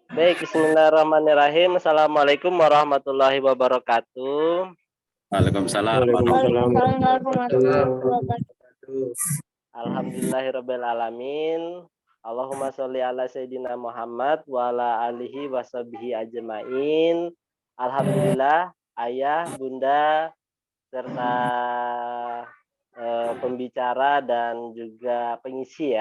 Baik, bismillahirrahmanirrahim. Assalamualaikum warahmatullahi wabarakatuh. Waalaikumsalam Waalaikumsalam warahmatullahi wabarakatuh. Alhamdulillahirabbil alamin. Allahumma sholli ala sayyidina Muhammad wa ala alihi washabihi ajmain. Alhamdulillah, ayah, bunda, serta pembicara dan juga pengisi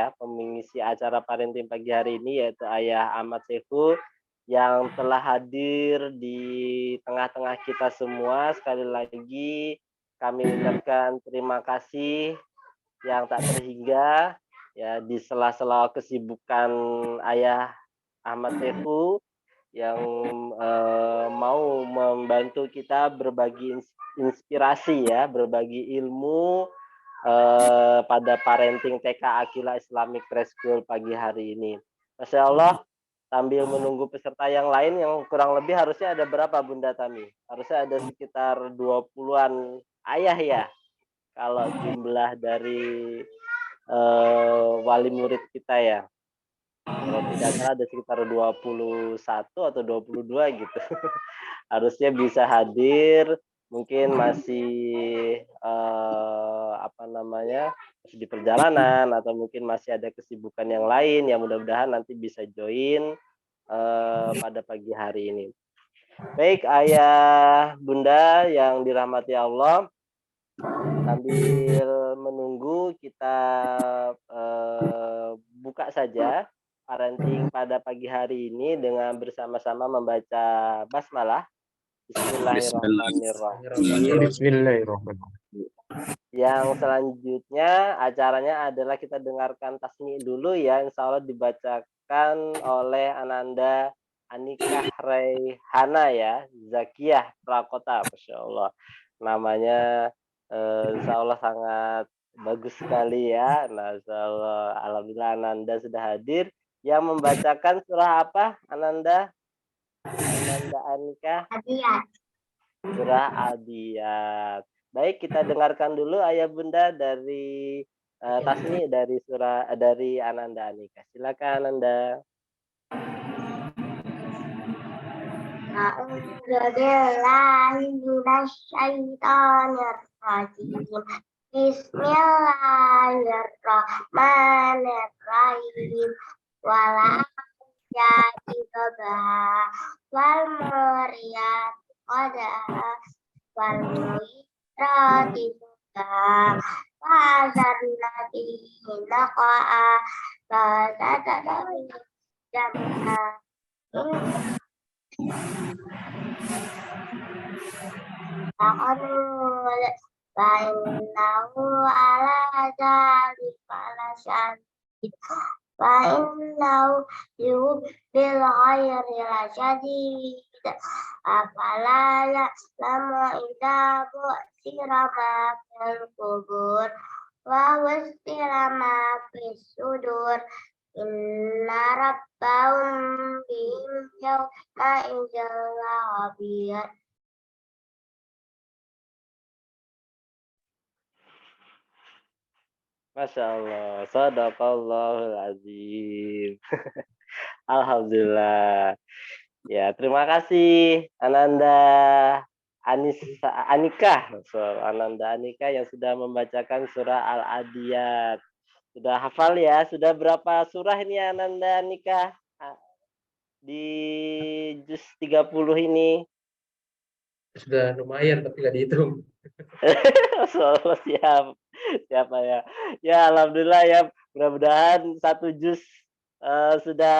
acara parenting pagi hari ini, yaitu Ayah Ahmad Sehu yang telah hadir di tengah-tengah kita semua. Sekali lagi kami ucapkan terima kasih yang tak terhingga ya di sela-sela kesibukan Ayah Ahmad Sehu yang mau membantu kita berbagi inspirasi ya, berbagi ilmu pada parenting TK Akila Islamic Preschool pagi hari ini. Masya Allah, sambil menunggu peserta yang lain yang kurang lebih harusnya ada berapa Bunda Tami? Harusnya ada sekitar 20-an ayah ya, kalau jumlah dari wali murid kita ya. Kalau tidak salah ada sekitar 21 atau 22 gitu. Harusnya bisa hadir, mungkin masih masih di perjalanan atau mungkin masih ada kesibukan yang lain, yang mudah-mudahan nanti bisa join pada pagi hari ini. Baik, ayah bunda yang dirahmati Allah, sambil menunggu kita buka saja parenting pada pagi hari ini dengan bersama-sama membaca basmalah. Bismillahirrahmanirrahim. Bismillahirrahmanirrahim. Yang selanjutnya acaranya adalah kita dengarkan tasmi dulu ya, insya Allah dibacakan oleh Ananda Anika Raihana ya, Zakiyah Prakota, Masya Allah. Namanya insya Allah sangat bagus sekali ya. Nah, insya Allah, alhamdulillah Ananda sudah hadir. Yang membacakan surah apa, Ananda? Ananda Anika? Adiyat. Surah Adiyat. Baik, kita dengarkan dulu ayah bunda dari tasmi dari surah dari Ananda Anika. Silakan Ananda. Bismillahirrahmanirrahim. Wala jadi gabah wal muriyat qadaha wal muirati sudah fazarnati naqa'a fazadadami jam'a Ta'anul fa'innahu ala dzalika lasyadid fa'innahu yuhibbil khairi lasyadid afala ya'lamu idza bu'thira ma fil qubur wa wustira ma fis sudur inna rabbahum bihim yawma idzal khabir. Masya Allah, sadaqallahul azim. Alhamdulillah. Ya, terima kasih Ananda Anika, Ananda Anika yang sudah membacakan surah Al-Adiyat. Sudah hafal ya? Sudah berapa surah ini Ananda Anika? Di juz 30 ini. Sudah lumayan tapi nggak dihitung. Siap. Siapa ya? Ya, alhamdulillah ya. Mudah-mudahan satu juz sudah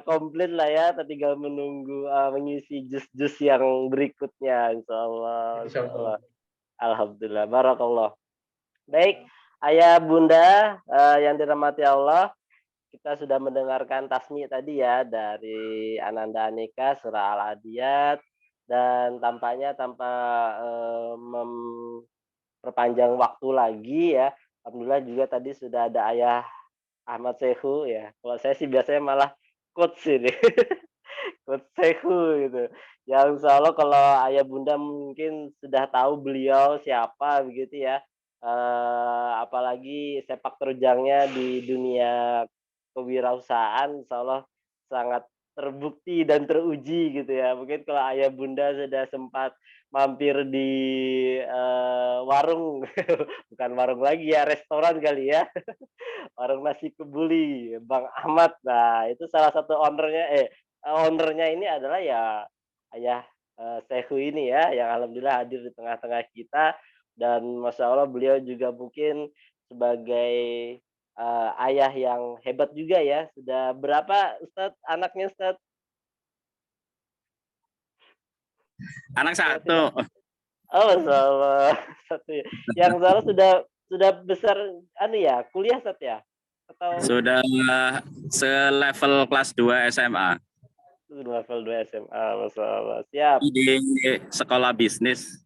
komplit lah ya, tinggal menunggu mengisi juz-juz yang berikutnya, insyaallah. Insyaallah. Alhamdulillah, barakallah. Baik, ayah bunda yang dirahmati Allah, kita sudah mendengarkan tasmi tadi ya dari Ananda Anika surah Al-Adiyat, dan tampaknya tanpa memperpanjang waktu lagi ya, alhamdulillah juga tadi sudah ada ayah Ahmad Sehu ya. Kalau saya sih biasanya malah coach ini. Coach Sehu gitu. Yang insya Allah kalau ayah bunda mungkin sudah tahu beliau siapa begitu ya. Apalagi sepak terjangnya di dunia kewirausahaan insya Allah sangat terbukti dan teruji gitu ya. Mungkin kalau ayah bunda sudah sempat mampir di warung, bukan warung lagi ya, restoran kali ya, warung nasi kebuli, Bang Ahmad. Nah, itu salah satu ownernya ini adalah ya ayah Sehu ini ya, yang alhamdulillah hadir di tengah-tengah kita dan masya Allah beliau juga mungkin sebagai ayah yang hebat juga ya. Sudah berapa Ustadz anaknya Ustadz? Anak Kalau tidak, satu. oh masya Allah satu ya. Yang salah sudah besar anu ya kuliah Ustadz ya? Atau Sudah selevel kelas 2 SMA level 2 SMA, masya Allah. Siap. di sekolah bisnis,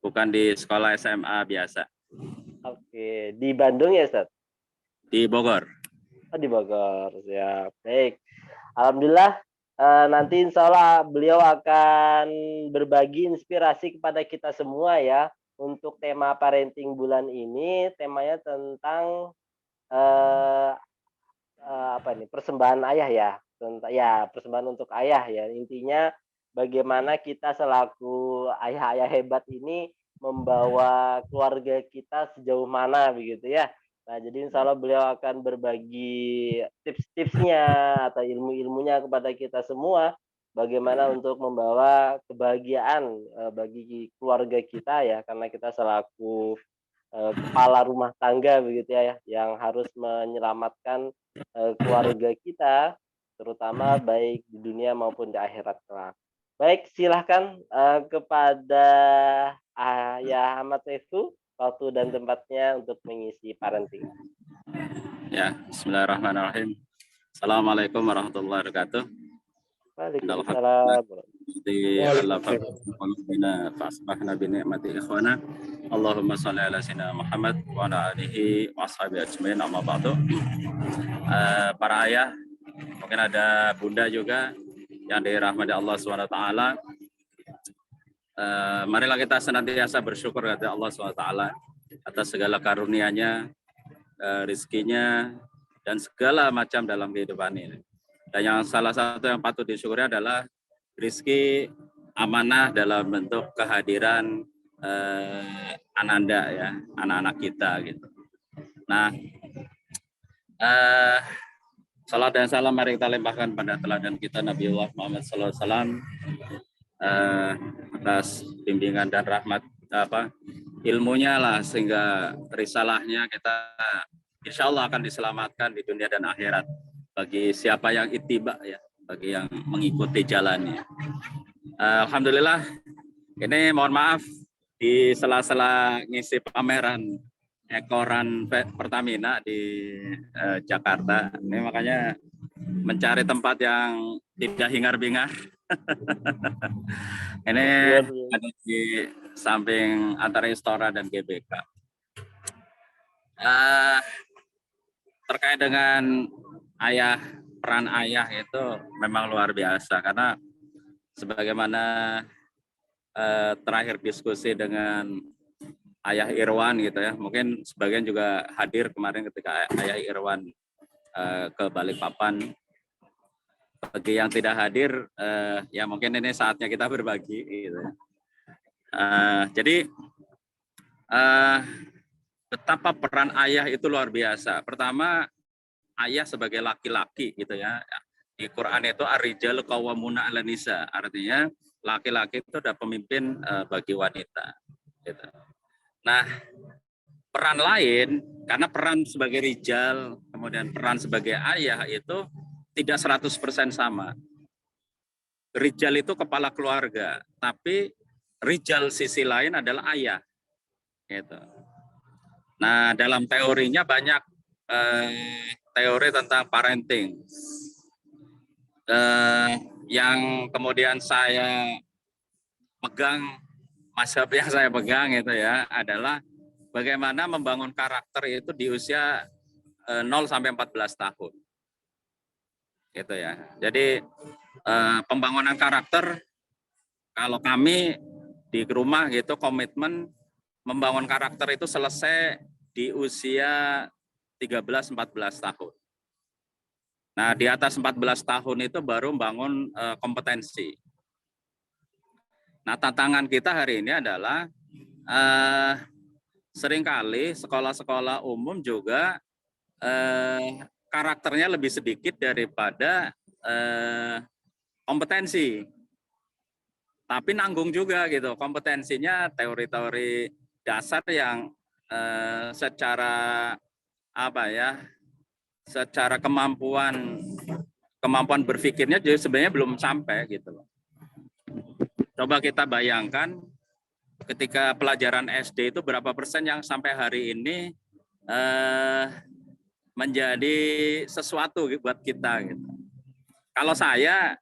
bukan di sekolah SMA biasa Oke, di Bandung ya Ustadz? di Bogor. Oh, di Bogor, siap. Baik. Alhamdulillah nanti insya Allah beliau akan berbagi inspirasi kepada kita semua ya. Untuk tema parenting bulan ini, temanya tentang apa nih, persembahan ayah ya. Ya, persembahan untuk ayah ya. Intinya bagaimana kita selaku ayah-ayah hebat ini membawa keluarga kita sejauh mana begitu ya. Nah, jadi insya Allah beliau akan berbagi tips-tipsnya atau ilmu-ilmunya kepada kita semua, bagaimana untuk membawa kebahagiaan bagi keluarga kita ya, karena kita selaku kepala rumah tangga begitu ya, yang harus menyelamatkan keluarga kita, terutama baik di dunia maupun di akhirat kelak. Baik, silahkan kepada Ayah Ahmad Sefu waktu dan tempatnya untuk mengisi parenting. Ya, bismillahirrahmanirrahim. Assalamualaikum warahmatullahi wabarakatuh. Waalaikumsalam. Allahumma sholli ala sayyidina Muhammad wa ala alihi wa ashabihi ajmain, amma ba'du. Para ayah, mungkin ada bunda juga yang dirahmati Allah SWT. Marilah kita senantiasa bersyukur kepada Allah SWT atas segala karunia-Nya, rizkinya, dan segala macam dalam kehidupan ini. Dan yang salah satu yang patut disyukuri adalah rizki amanah dalam bentuk kehadiran ananda ya, anak-anak kita gitu. Nah, salam dan salam mari kita limpahkan pada teladan kita Nabiullah Muhammad SAW atas bimbingan dan rahmat ilmunya lah, sehingga risalahnya kita insya Allah akan diselamatkan di dunia dan akhirat bagi siapa yang ittiba ya, bagi yang mengikuti jalannya. Alhamdulillah, ini mohon maaf di sela-sela ngisi pameran ekoran Pertamina di Jakarta. Ini makanya mencari tempat yang tidak hingar-bingar. Ini ada di samping antara Istora dan GBK. Terkait dengan peran ayah itu memang luar biasa, karena sebagaimana terakhir diskusi dengan Ayah Irwan gitu ya, mungkin sebagian juga hadir kemarin ketika Ayah Irwan ke Balikpapan. Bagi yang tidak hadir, ya mungkin ini saatnya kita berbagi gitu. Jadi betapa peran ayah itu luar biasa. Pertama, ayah sebagai laki-laki gitu ya. Di Quran itu ar-rijalu qawwamuna 'alan nisa, artinya laki-laki itu adalah pemimpin bagi wanita gitu. Nah, peran lain, karena peran sebagai rijal, kemudian peran sebagai ayah itu tidak 100% sama. Rijal itu kepala keluarga, tapi rijal sisi lain adalah ayah. Gitu. Nah, dalam teorinya banyak teori tentang parenting. Yang kemudian saya pegang, mazhab yang saya pegang itu ya adalah bagaimana membangun karakter itu di usia 0 sampai 14 tahun. Gitu ya. Jadi pembangunan karakter, kalau kami di rumah gitu komitmen membangun karakter itu selesai di usia 13-14 tahun. Nah, di atas 14 tahun itu baru membangun kompetensi. Nah, tantangan kita hari ini adalah seringkali sekolah-sekolah umum juga karakternya lebih sedikit daripada kompetensi. Tapi nanggung juga gitu, kompetensinya teori-teori dasar yang secara apa ya, secara kemampuan berpikirnya juga sebenarnya belum sampai gitu loh. Coba kita bayangkan ketika pelajaran SD itu berapa persen yang sampai hari ini menjadi sesuatu buat kita gitu. Kalau saya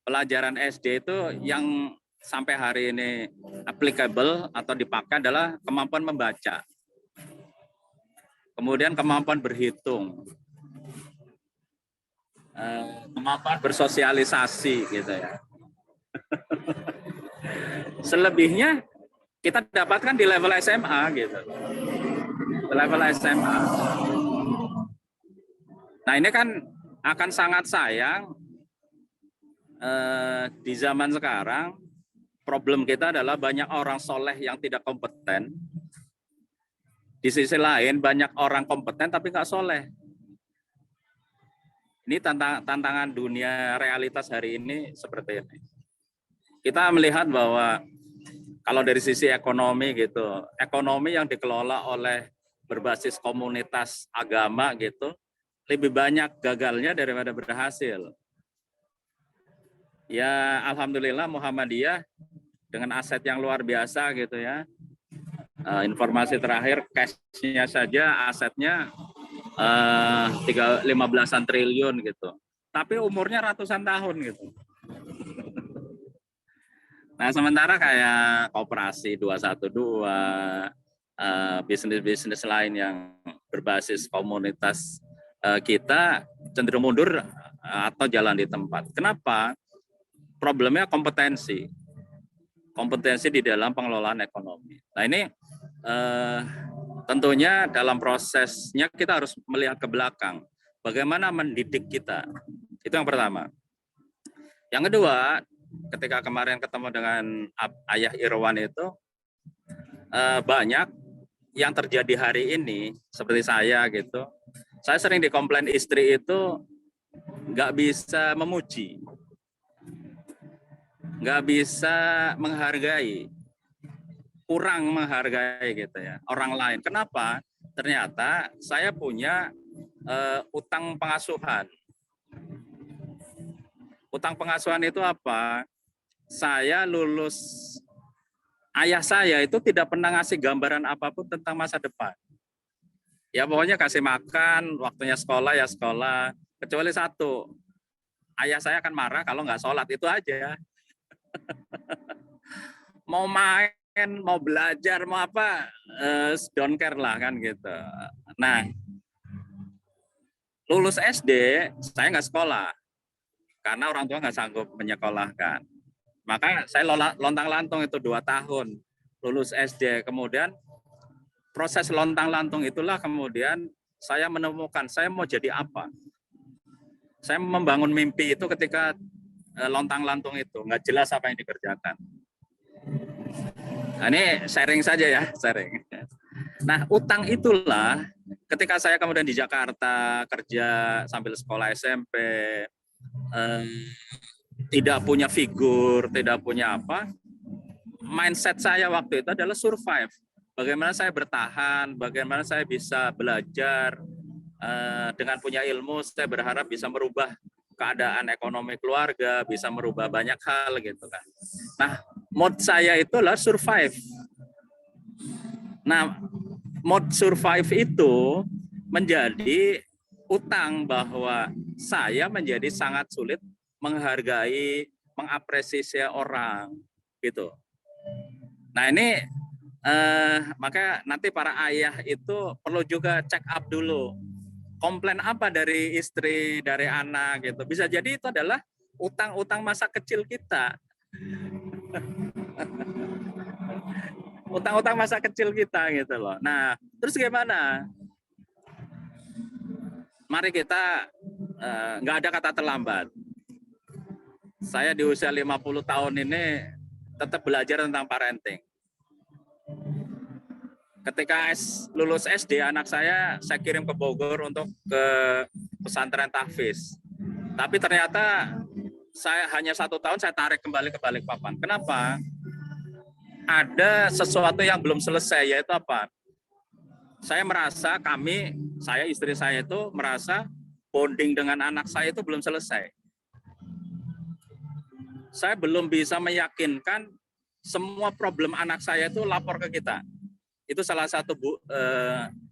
pelajaran SD itu yang sampai hari ini applicable atau dipakai adalah kemampuan membaca. Kemudian kemampuan berhitung. Kemampuan bersosialisasi gitu ya. Selebihnya kita dapatkan di level SMA gitu. Di level SMA. Nah, ini kan akan sangat sayang di zaman sekarang problem kita adalah banyak orang soleh yang tidak kompeten. Di sisi lain banyak orang kompeten tapi nggak soleh. Ini tantangan dunia realitas hari ini seperti ini. Kita melihat bahwa kalau dari sisi ekonomi gitu, ekonomi yang dikelola oleh berbasis komunitas agama gitu, lebih banyak gagalnya daripada berhasil. Ya alhamdulillah Muhammadiyah dengan aset yang luar biasa gitu ya. Informasi terakhir cash-nya saja asetnya 15-an triliun gitu. Tapi umurnya ratusan tahun gitu. Nah, sementara kayak koperasi 212, bisnis-bisnis lain yang berbasis komunitas kita cenderung mundur atau jalan di tempat. Kenapa? Problemnya kompetensi. Kompetensi di dalam pengelolaan ekonomi. Nah, ini tentunya dalam prosesnya kita harus melihat ke belakang. Bagaimana mendidik kita. Itu yang pertama. Yang kedua, ketika kemarin ketemu dengan Ayah Irwan itu, banyak yang terjadi hari ini, seperti saya gitu. Saya sering dikomplain istri itu nggak bisa memuji. Nggak bisa menghargai. Kurang menghargai gitu ya orang lain. Kenapa? Ternyata saya punya utang pengasuhan. Utang pengasuhan itu apa? Saya lulus, ayah saya itu tidak pernah ngasih gambaran apapun tentang masa depan. Ya pokoknya kasih makan, waktunya sekolah ya sekolah. Kecuali satu, ayah saya akan marah kalau nggak sholat, itu aja. Mau main, mau belajar, mau apa, don't care lah kan gitu. Nah, lulus SD, saya nggak sekolah. Karena orang tua nggak sanggup menyekolahkan. Maka saya lontang-lantung itu 2 tahun. Lulus SD, kemudian proses lontang-lantung itulah kemudian saya menemukan saya mau jadi apa. Saya membangun mimpi itu ketika lontang-lantung itu. Nggak jelas apa yang dikerjakan. Nah, ini sharing saja ya, sharing. Nah, utang itulah ketika saya kemudian di Jakarta kerja sambil sekolah SMP, tidak punya figur, tidak punya apa, mindset saya waktu itu adalah survive. Bagaimana saya bertahan, bagaimana saya bisa belajar, dengan punya ilmu, saya berharap bisa merubah keadaan ekonomi keluarga, bisa merubah banyak hal gitu kan. Nah, mode saya itulah survive. Nah, mode survive itu menjadi utang bahwa saya menjadi sangat sulit menghargai, mengapresiasi orang gitu. Nah, ini maka nanti para ayah itu perlu juga check up dulu. Komplain apa dari istri, dari anak gitu. Bisa jadi itu adalah utang-utang masa kecil kita. Utang-utang masa kecil kita gitu loh. Nah, terus gimana? Mari kita nggak ada kata terlambat. Saya di usia 50 tahun ini tetap belajar tentang parenting. Ketika lulus SD, anak saya kirim ke Bogor untuk ke pesantren tahfiz. Tapi ternyata saya hanya 1 tahun saya tarik kembali ke Balikpapan. Kenapa? Ada sesuatu yang belum selesai, yaitu apa? Saya merasa saya istri saya itu merasa bonding dengan anak saya itu belum selesai. Saya belum bisa meyakinkan semua problem anak saya itu lapor ke kita. Itu salah satu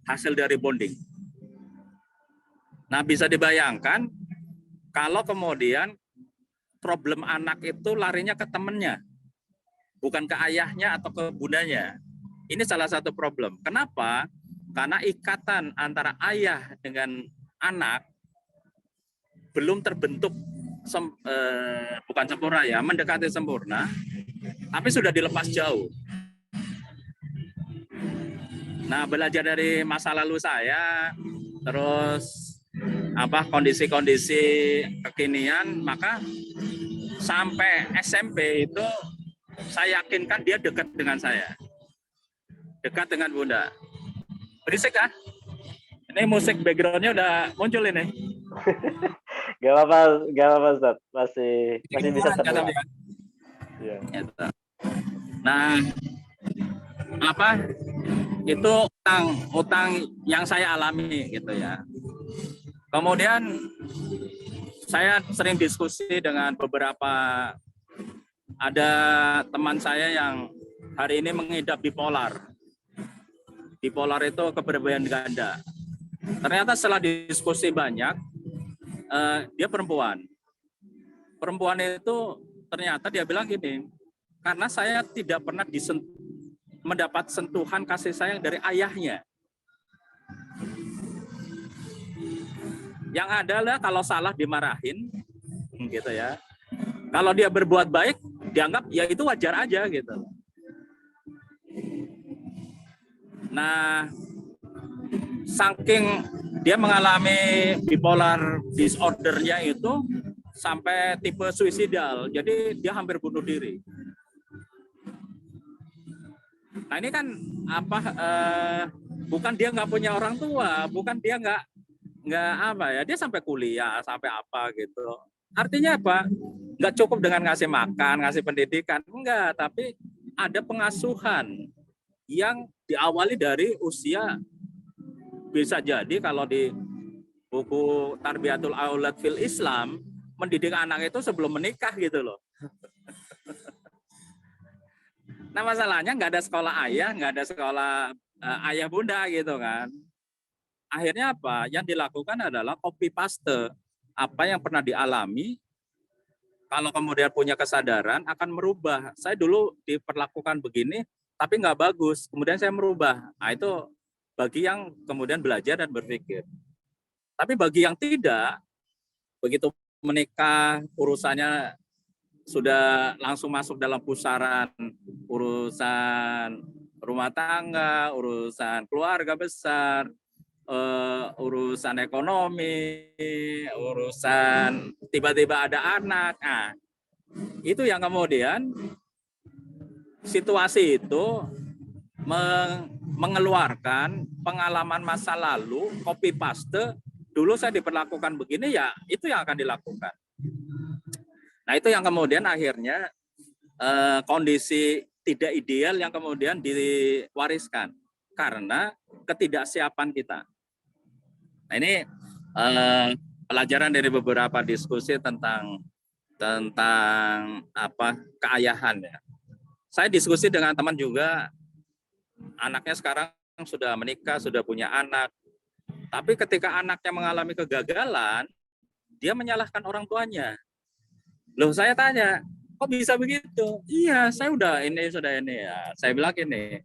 hasil dari bonding. Nah, bisa dibayangkan kalau kemudian problem anak itu larinya ke temannya, bukan ke ayahnya atau ke bundanya. Ini salah satu problem. Kenapa? Karena ikatan antara ayah dengan anak belum terbentuk, bukan sempurna ya, mendekati sempurna, tapi sudah dilepas jauh. Nah, belajar dari masa lalu saya, terus kondisi-kondisi kekinian, maka sampai SMP itu saya yakinkan dia dekat dengan saya, dekat dengan Bunda. Berisik kah? Ini musik backgroundnya udah muncul ini. Gak apa-apa Ustaz, masih bisa terdengar. Ya. Nah, itu utang yang saya alami gitu ya. Kemudian saya sering diskusi dengan ada teman saya yang hari ini mengidap bipolar. Bipolar itu kepribadian ganda. Ternyata setelah diskusi banyak, dia perempuan. Perempuan itu ternyata dia bilang gini, karena saya tidak pernah mendapat sentuhan kasih sayang dari ayahnya. Yang adalah kalau salah dimarahin, gitu ya. Kalau dia berbuat baik, dianggap ya itu wajar aja gitu. Nah, saking dia mengalami bipolar disordernya itu sampai tipe suicidal, jadi dia hampir bunuh diri. Nah ini kan bukan dia nggak punya orang tua, bukan dia nggak dia sampai kuliah, sampai apa gitu. Artinya apa? Nggak cukup dengan ngasih makan, ngasih pendidikan, enggak, tapi ada pengasuhan yang diawali dari usia, bisa jadi kalau di buku Tarbiyatul Aulad fil Islam, mendidik anak itu sebelum menikah gitu loh. Nah masalahnya nggak ada sekolah ayah, nggak ada sekolah ayah bunda gitu kan. Akhirnya apa? Yang dilakukan adalah copy paste apa yang pernah dialami. Kalau kemudian punya kesadaran akan merubah. Saya dulu diperlakukan begini, tapi nggak bagus. Kemudian saya merubah. Nah itu bagi yang kemudian belajar dan berpikir. Tapi bagi yang tidak, begitu menikah urusannya sudah langsung masuk dalam pusaran urusan rumah tangga, urusan keluarga besar, urusan ekonomi, urusan tiba-tiba ada anak. Nah, itu yang kemudian situasi itu mengeluarkan pengalaman masa lalu, copy paste, dulu saya diperlakukan begini, ya itu yang akan dilakukan. Nah itu yang kemudian akhirnya kondisi tidak ideal yang kemudian diwariskan karena ketidaksiapan kita. Nah ini pelajaran dari beberapa diskusi tentang keayahan ya. Saya diskusi dengan teman juga, anaknya sekarang sudah menikah, sudah punya anak. Tapi ketika anaknya mengalami kegagalan, dia menyalahkan orang tuanya. Loh saya tanya, kok bisa begitu? Iya, saya sudah ini ya. Saya bilang gini,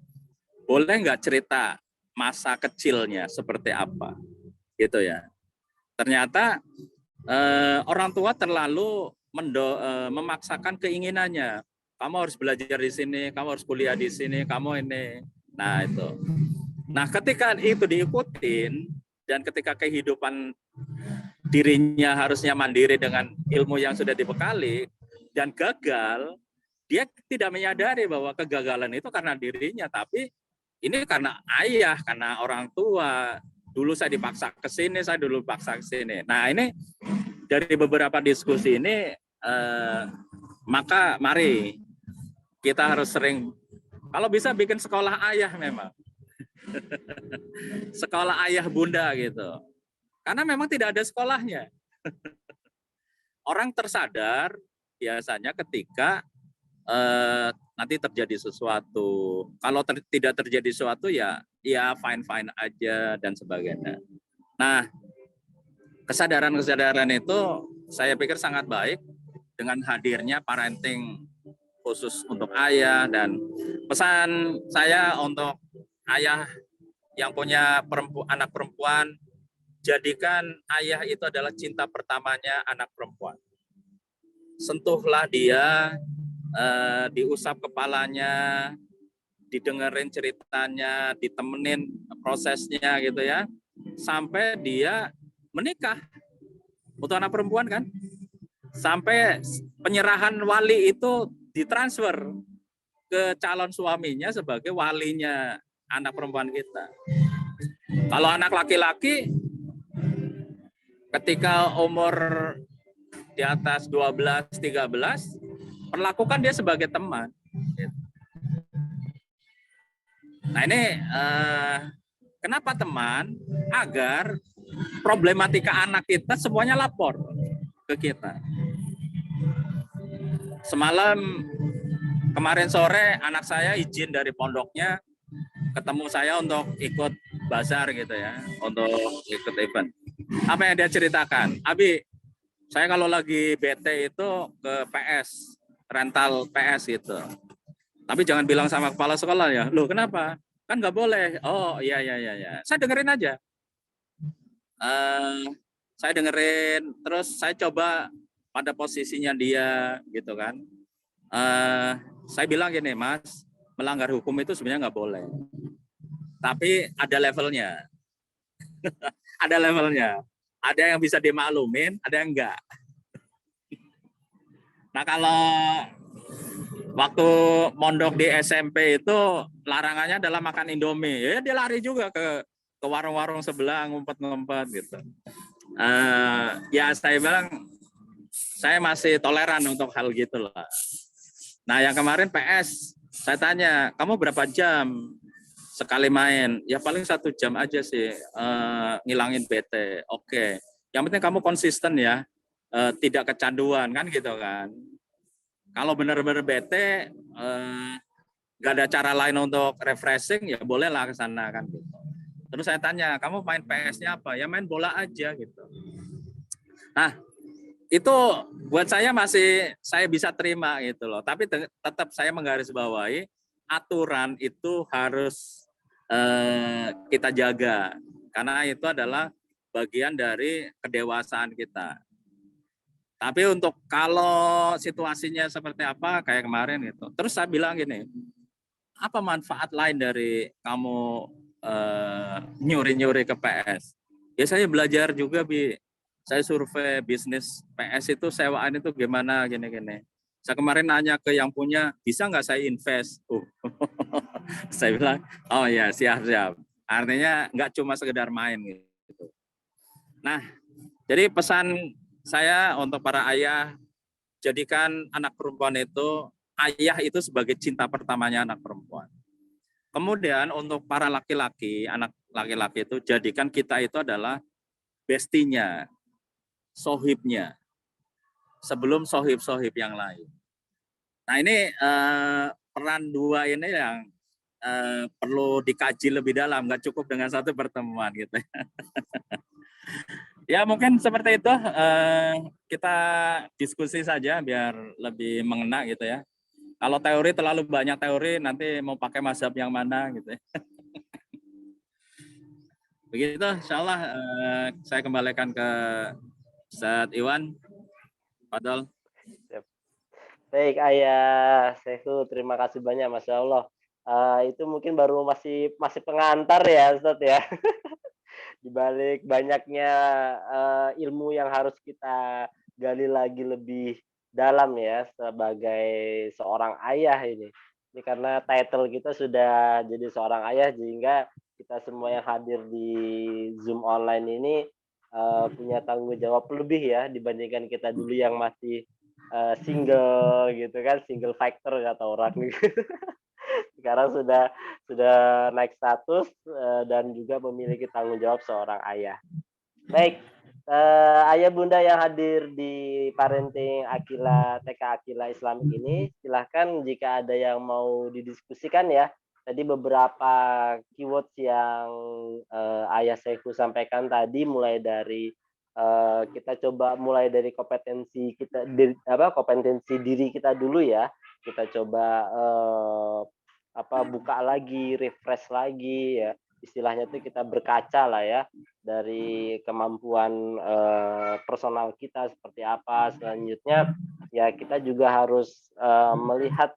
boleh nggak cerita masa kecilnya seperti apa? Gitu ya. Ternyata orang tua terlalu memaksakan keinginannya. Kamu harus belajar di sini, kamu harus kuliah di sini, kamu ini. Nah itu. Nah ketika itu diikutin dan ketika kehidupan dirinya harusnya mandiri dengan ilmu yang sudah dibekali dan gagal, dia tidak menyadari bahwa kegagalan itu karena dirinya, tapi ini karena ayah, karena orang tua. Dulu saya dipaksa ke sini, saya dulu paksa ke sini. Nah, ini dari beberapa diskusi ini, maka mari kita harus sering, kalau bisa bikin sekolah ayah memang. Sekolah ayah bunda gitu. Karena memang tidak ada sekolahnya. Orang tersadar biasanya ketika nanti terjadi sesuatu. Kalau tidak terjadi sesuatu ya fine-fine aja dan sebagainya. Nah, kesadaran-kesadaran itu saya pikir sangat baik dengan hadirnya parenting khusus untuk ayah, dan pesan saya untuk ayah yang punya anak perempuan, jadikan ayah itu adalah cinta pertamanya anak perempuan. Sentuhlah dia, diusap kepalanya, didengerin ceritanya, ditemenin prosesnya gitu ya, sampai dia menikah. Untuk anak perempuan kan, sampai penyerahan wali itu ditransfer ke calon suaminya sebagai walinya anak perempuan kita. Kalau anak laki-laki, ketika umur di atas 12-13, perlakukan dia sebagai teman. Nah ini kenapa teman? Agar problematika anak kita semuanya lapor ke kita. Kemarin sore anak saya izin dari pondoknya ketemu saya untuk ikut bazar gitu ya, untuk ikut event. Apa yang dia ceritakan? Abi, saya kalau lagi bete itu ke PS, rental PS gitu. Tapi jangan bilang sama kepala sekolah ya. Loh kenapa? Kan nggak boleh. Oh iya. Saya dengerin aja. Saya dengerin, terus saya coba pada posisinya dia gitu kan. Saya bilang gini, Mas, melanggar hukum itu sebenarnya nggak boleh. Tapi ada levelnya. Ada levelnya. Ada yang bisa dimaklumin, ada yang enggak. Nah kalau waktu mondok di SMP itu larangannya adalah makan Indomie. Ya dia lari juga ke warung-warung sebelah, ngumpet-ngumpet gitu. Ya saya bilang, saya masih toleran untuk hal gitu lah. Nah yang kemarin PS, saya tanya, kamu berapa jam sekali main? Ya paling 1 jam aja sih, ngilangin bete. Oke. Yang penting kamu konsisten ya, tidak kecanduan kan gitu kan. Kalau benar-benar bete, nggak ada cara lain untuk refreshing, ya bolehlah ke sana kan gitu. Terus saya tanya, kamu main PS-nya apa? Ya main bola aja gitu. Nah, itu buat saya masih saya bisa terima gitu loh. Tapi tetap saya menggarisbawahi aturan itu harus kita jaga, karena itu adalah bagian dari kedewasaan kita. Tapi untuk kalau situasinya seperti apa kayak kemarin gitu. Terus saya bilang gini, apa manfaat lain dari kamu nyuri-nyuri ke PS? Ya saya belajar juga, Bi. Saya survei bisnis PS itu sewaan itu gimana gini-gini. Saya kemarin nanya ke yang punya, bisa nggak saya invest? Saya bilang, oh ya siap-siap. Artinya nggak cuma sekedar main gitu. Nah, jadi pesan saya untuk para ayah, jadikan anak perempuan itu, ayah itu sebagai cinta pertamanya anak perempuan. Kemudian untuk para laki-laki, anak laki-laki itu jadikan kita itu adalah bestinya, sohibnya, sebelum sohib-sohib yang lain. Nah ini peran dua ini yang perlu dikaji lebih dalam, nggak cukup dengan satu pertemuan gitu. Ya mungkin seperti itu, kita diskusi saja biar lebih mengena gitu ya. Kalau teori terlalu banyak teori, nanti mau pakai mazhab yang mana gitu ya. Begitu, insya Allah saya kembalikan ke Ustadz Iwan. Fadol. Baik Ayah Sehu, terima kasih banyak, Masya Allah. Itu mungkin baru masih pengantar ya Ustadz ya. Di balik banyaknya ilmu yang harus kita gali lagi lebih dalam ya sebagai seorang ayah ini. Ini karena title kita sudah jadi seorang ayah sehingga kita semua yang hadir di Zoom online ini punya tanggung jawab lebih ya dibandingkan kita dulu yang masih single gitu kan, single factor kata orang gitu. Sekarang sudah naik status dan juga memiliki tanggung jawab seorang ayah. Baik, ayah bunda yang hadir di Parenting Akila TK Akila Islamik ini, silahkan jika ada yang mau didiskusikan ya. Tadi beberapa keywords yang ayah Saifu sampaikan tadi, mulai dari kita coba mulai dari kompetensi kita, kompetensi diri kita dulu ya. Kita coba buka lagi, refresh lagi ya. Istilahnya itu kita berkaca lah ya dari kemampuan personal kita seperti apa. Selanjutnya ya kita juga harus melihat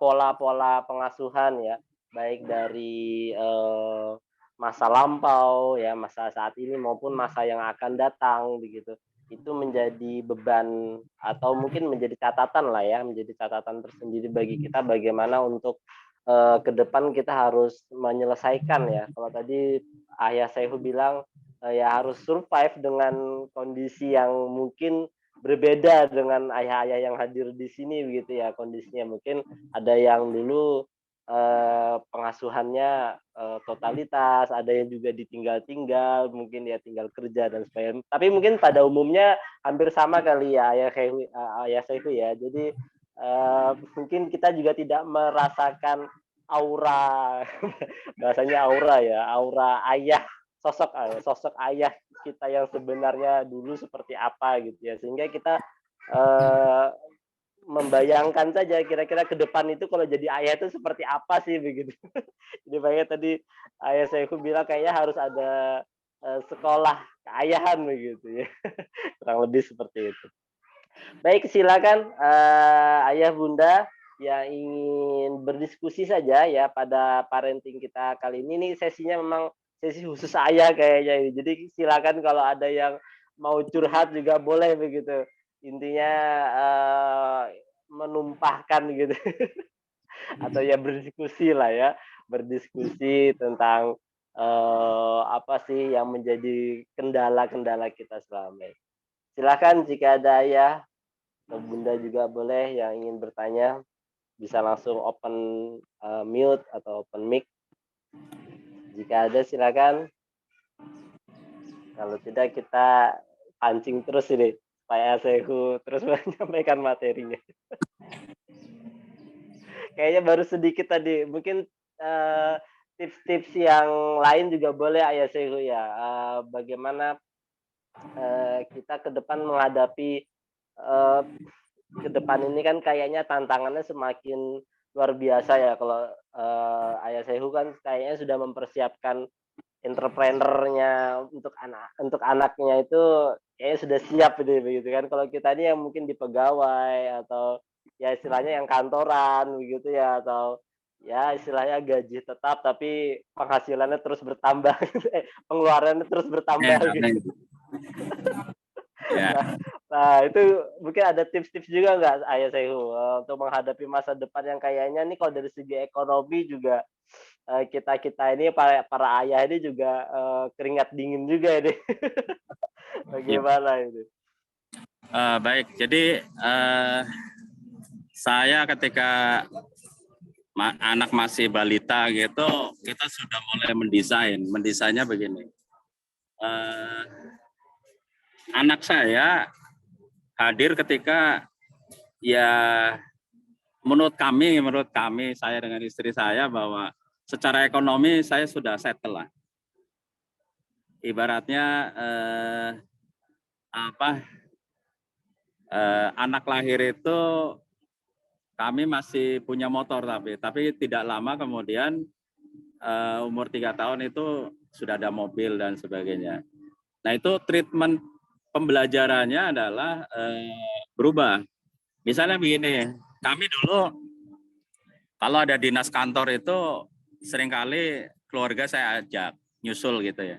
pola-pola pengasuhan ya, baik dari masa lampau ya, masa saat ini maupun masa yang akan datang begitu. Itu menjadi beban atau mungkin menjadi catatan lah ya, menjadi catatan tersendiri bagi kita bagaimana untuk ke depan kita harus menyelesaikan ya. Kalau tadi ayah Saihu bilang ya harus survive dengan kondisi yang mungkin berbeda dengan ayah-ayah yang hadir di sini begitu ya kondisinya. Mungkin ada yang dulu pengasuhannya totalitas, ada yang juga ditinggal-tinggal, mungkin dia tinggal kerja dan sebagainya. Tapi mungkin pada umumnya hampir sama kali ya ayah Saifu ya. Jadi mungkin kita juga tidak merasakan aura bahasanya aura ya, aura ayah, sosok ayah kita yang sebenarnya dulu seperti apa gitu ya. Sehingga kita membayangkan saja kira-kira ke depan itu kalau jadi ayah itu seperti apa sih begitu. Jadi banyak tadi ayah Saifu bilang kayaknya harus ada sekolah keayahan begitu ya. Kurang lebih seperti itu. Baik, silakan ayah bunda yang ingin berdiskusi saja ya pada parenting kita kali ini. Nih sesinya memang sesi khusus ayah kayaknya ini. Jadi silakan kalau ada yang mau curhat juga boleh begitu. Intinya menumpahkan gitu atau ya berdiskusi lah ya, berdiskusi tentang apa sih yang menjadi kendala-kendala kita selama ini. Silakan jika ada ayah atau bunda juga boleh yang ingin bertanya bisa langsung open mute atau open mic. Jika ada silakan. Kalau tidak kita pancing terus ini supaya Sehu terus menyampaikan materinya. Kayaknya baru sedikit tadi. Mungkin tips-tips yang lain juga boleh ayah Sehu ya. Bagaimana kita ke depan menghadapi ke depan ini kan kayaknya tantangannya semakin luar biasa ya. Kalau ayah Sehu kan kayaknya sudah mempersiapkan entrepreneurnya untuk anaknya itu kayaknya sudah siap begitu kan. Kalau kita ini yang mungkin di pegawai atau ya istilahnya yang kantoran begitu ya, atau ya istilahnya gaji tetap tapi penghasilannya terus bertambah, pengeluarannya terus bertambah gitu. Nah, itu mungkin ada tips-tips juga nggak ayah Sehu untuk menghadapi masa depan yang kayaknya nih kalau dari segi ekonomi juga kita ini para ayah ini juga keringat dingin juga ini. Bagaimana itu? Baik, jadi saya ketika anak masih balita gitu, kita sudah mulai mendesainnya begini. Anak saya hadir ketika ya menurut kami saya dengan istri saya bahwa secara ekonomi saya sudah settle lah. Ibaratnya anak lahir itu kami masih punya motor tapi tidak lama kemudian umur 3 tahun itu sudah ada mobil dan sebagainya. Nah itu treatment pembelajarannya adalah berubah. Misalnya begini, kami dulu kalau ada dinas kantor itu seringkali keluarga saya ajak. nyusul gitu ya.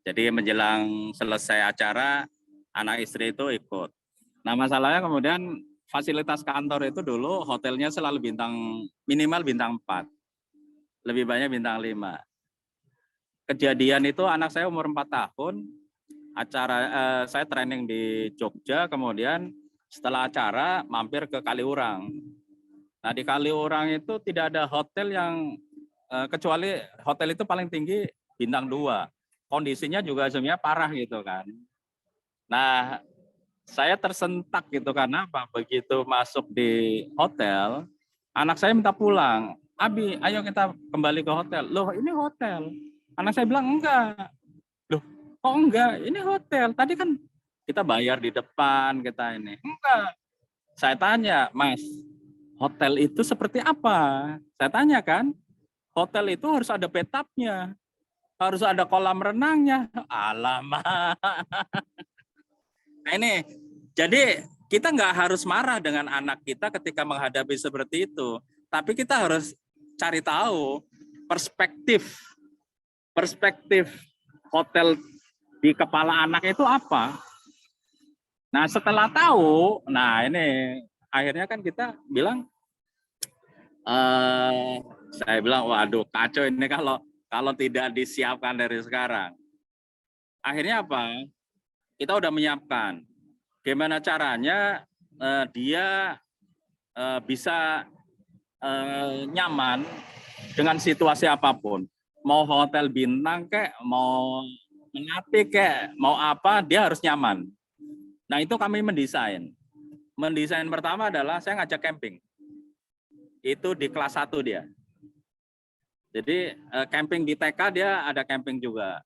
Jadi menjelang selesai acara, anak istri itu ikut. Nah masalahnya kemudian fasilitas kantor itu dulu hotelnya selalu minimal bintang 4. Lebih banyak bintang 5. Kejadian itu anak saya umur 4 tahun, saya training di Jogja, kemudian setelah acara mampir ke Kaliurang. Nah di Kaliurang itu tidak ada hotel yang kecuali hotel itu paling tinggi bintang 2. Kondisinya juga sebenarnya parah gitu kan. Nah, saya tersentak gitu karena apa? Begitu masuk di hotel, anak saya minta pulang. Abi, ayo kita kembali ke hotel. Loh, ini hotel. Anak saya bilang enggak. Loh, kok enggak? Ini hotel. Tadi kan kita bayar di depan, kita ini. Enggak. Saya tanya, Mas, hotel itu seperti apa? Saya tanya kan, hotel itu harus ada bathtubnya. Harus ada kolam renangnya. Alamak. Nah ini, jadi kita nggak harus marah dengan anak kita ketika menghadapi seperti itu. Tapi kita harus cari tahu perspektif hotel di kepala anak itu apa. Nah setelah tahu, nah ini akhirnya kan kita bilang, saya bilang, waduh kacau ini kalau tidak disiapkan dari sekarang. Akhirnya apa? Kita udah menyiapkan. Gimana caranya dia bisa nyaman dengan situasi apapun. Mau hotel bintang kek, mau melati kek, mau apa, dia harus nyaman. Nah itu kami mendesain. Mendesain pertama adalah saya ngajak camping. Itu di kelas 1 dia. Jadi camping di TK dia ada camping juga.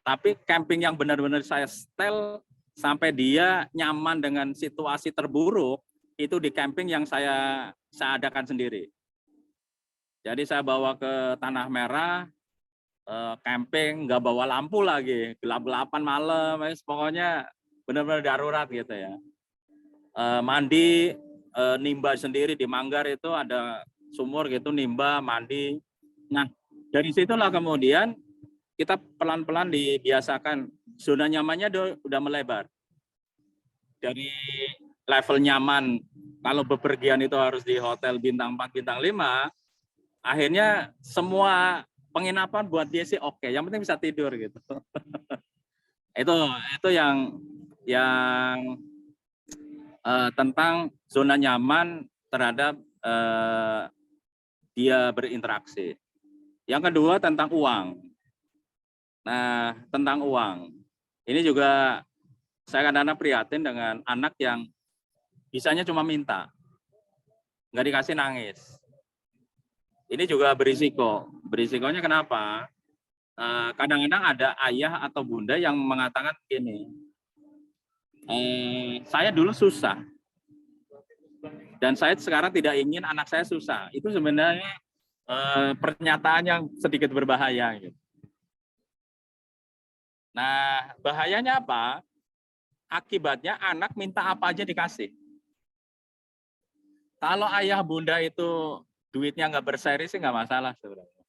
Tapi camping yang benar-benar saya setel sampai dia nyaman dengan situasi terburuk itu di camping yang saya adakan sendiri. Jadi saya bawa ke Tanah Merah, camping nggak bawa lampu lagi, gelap-gelapan malam, pokoknya benar-benar darurat gitu ya. Mandi nimba sendiri di Manggar itu ada sumur gitu, nimba, mandi. Nah, dari situlah kemudian kita pelan-pelan dibiasakan, zona nyamannya udah melebar. Dari level nyaman, kalau bepergian itu harus di hotel bintang 4, bintang 5, akhirnya semua penginapan buat dia sih oke, yang penting bisa tidur gitu. itu yang tentang zona nyaman terhadap dia berinteraksi. Yang kedua tentang uang. Nah, tentang uang. Ini juga saya kadang-kadang prihatin dengan anak yang bisanya cuma minta. Nggak dikasih nangis. Ini juga berisiko. Berisikonya kenapa? Kadang-kadang ada ayah atau bunda yang mengatakan gini, saya dulu susah. Dan saya sekarang tidak ingin anak saya susah. Itu sebenarnya pernyataan yang sedikit berbahaya. Gitu. Nah, bahayanya apa? Akibatnya anak minta apa aja dikasih. Kalau ayah bunda itu duitnya nggak berseri sih nggak masalah sebenarnya.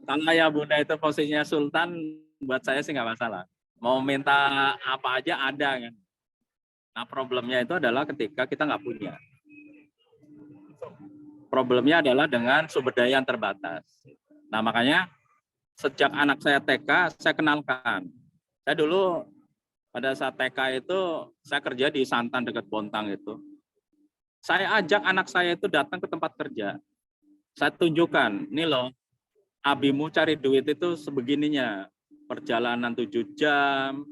Kalau ayah bunda itu posisinya sultan, buat saya sih nggak masalah. Mau minta apa aja ada kan. Nah problemnya itu adalah ketika kita nggak punya. Problemnya adalah dengan sumber daya yang terbatas. Nah makanya sejak anak saya TK, saya kenalkan. Saya dulu pada saat TK itu, saya kerja di Santan dekat Bontang itu. Saya ajak anak saya itu datang ke tempat kerja. Saya tunjukkan, nih loh, abimu cari duit itu sebegininya. Perjalanan 7 jam,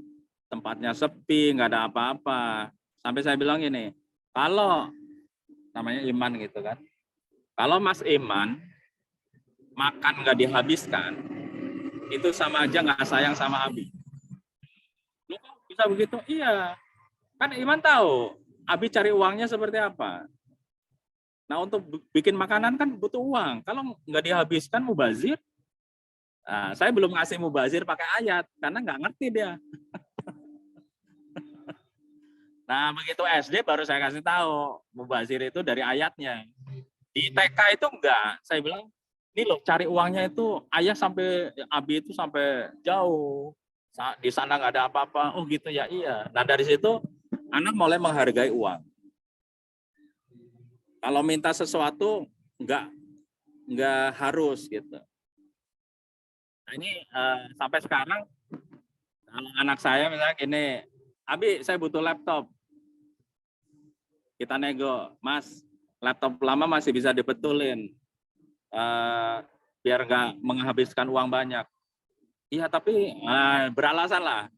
tempatnya sepi, nggak ada apa-apa. Sampai saya bilang ini, kalau namanya Iman gitu kan, kalau Mas Iman makan nggak dihabiskan, itu sama aja nggak sayang sama Abi. Loh, kok bisa begitu? Iya, kan Iman tahu Abi cari uangnya seperti apa. Nah untuk bikin makanan kan butuh uang. Kalau nggak dihabiskan mubazir, nah, saya belum ngasih mubazir pakai ayat karena nggak ngerti dia. Nah begitu SD baru saya kasih tahu mubazir itu dari ayatnya. Di TK itu enggak. Saya bilang ini loh cari uangnya itu ayah sampai Abi itu sampai jauh. Di sana nggak ada apa-apa. Oh gitu ya, iya. Nah dari situ anak mulai menghargai uang. Kalau minta sesuatu nggak harus gitu. Nah ini sampai sekarang kalau anak saya misalnya gini, Abi saya butuh laptop. Kita nego, Mas, laptop lama masih bisa dibetulin. Biar nggak menghabiskan uang banyak. Iya tapi beralasan lah.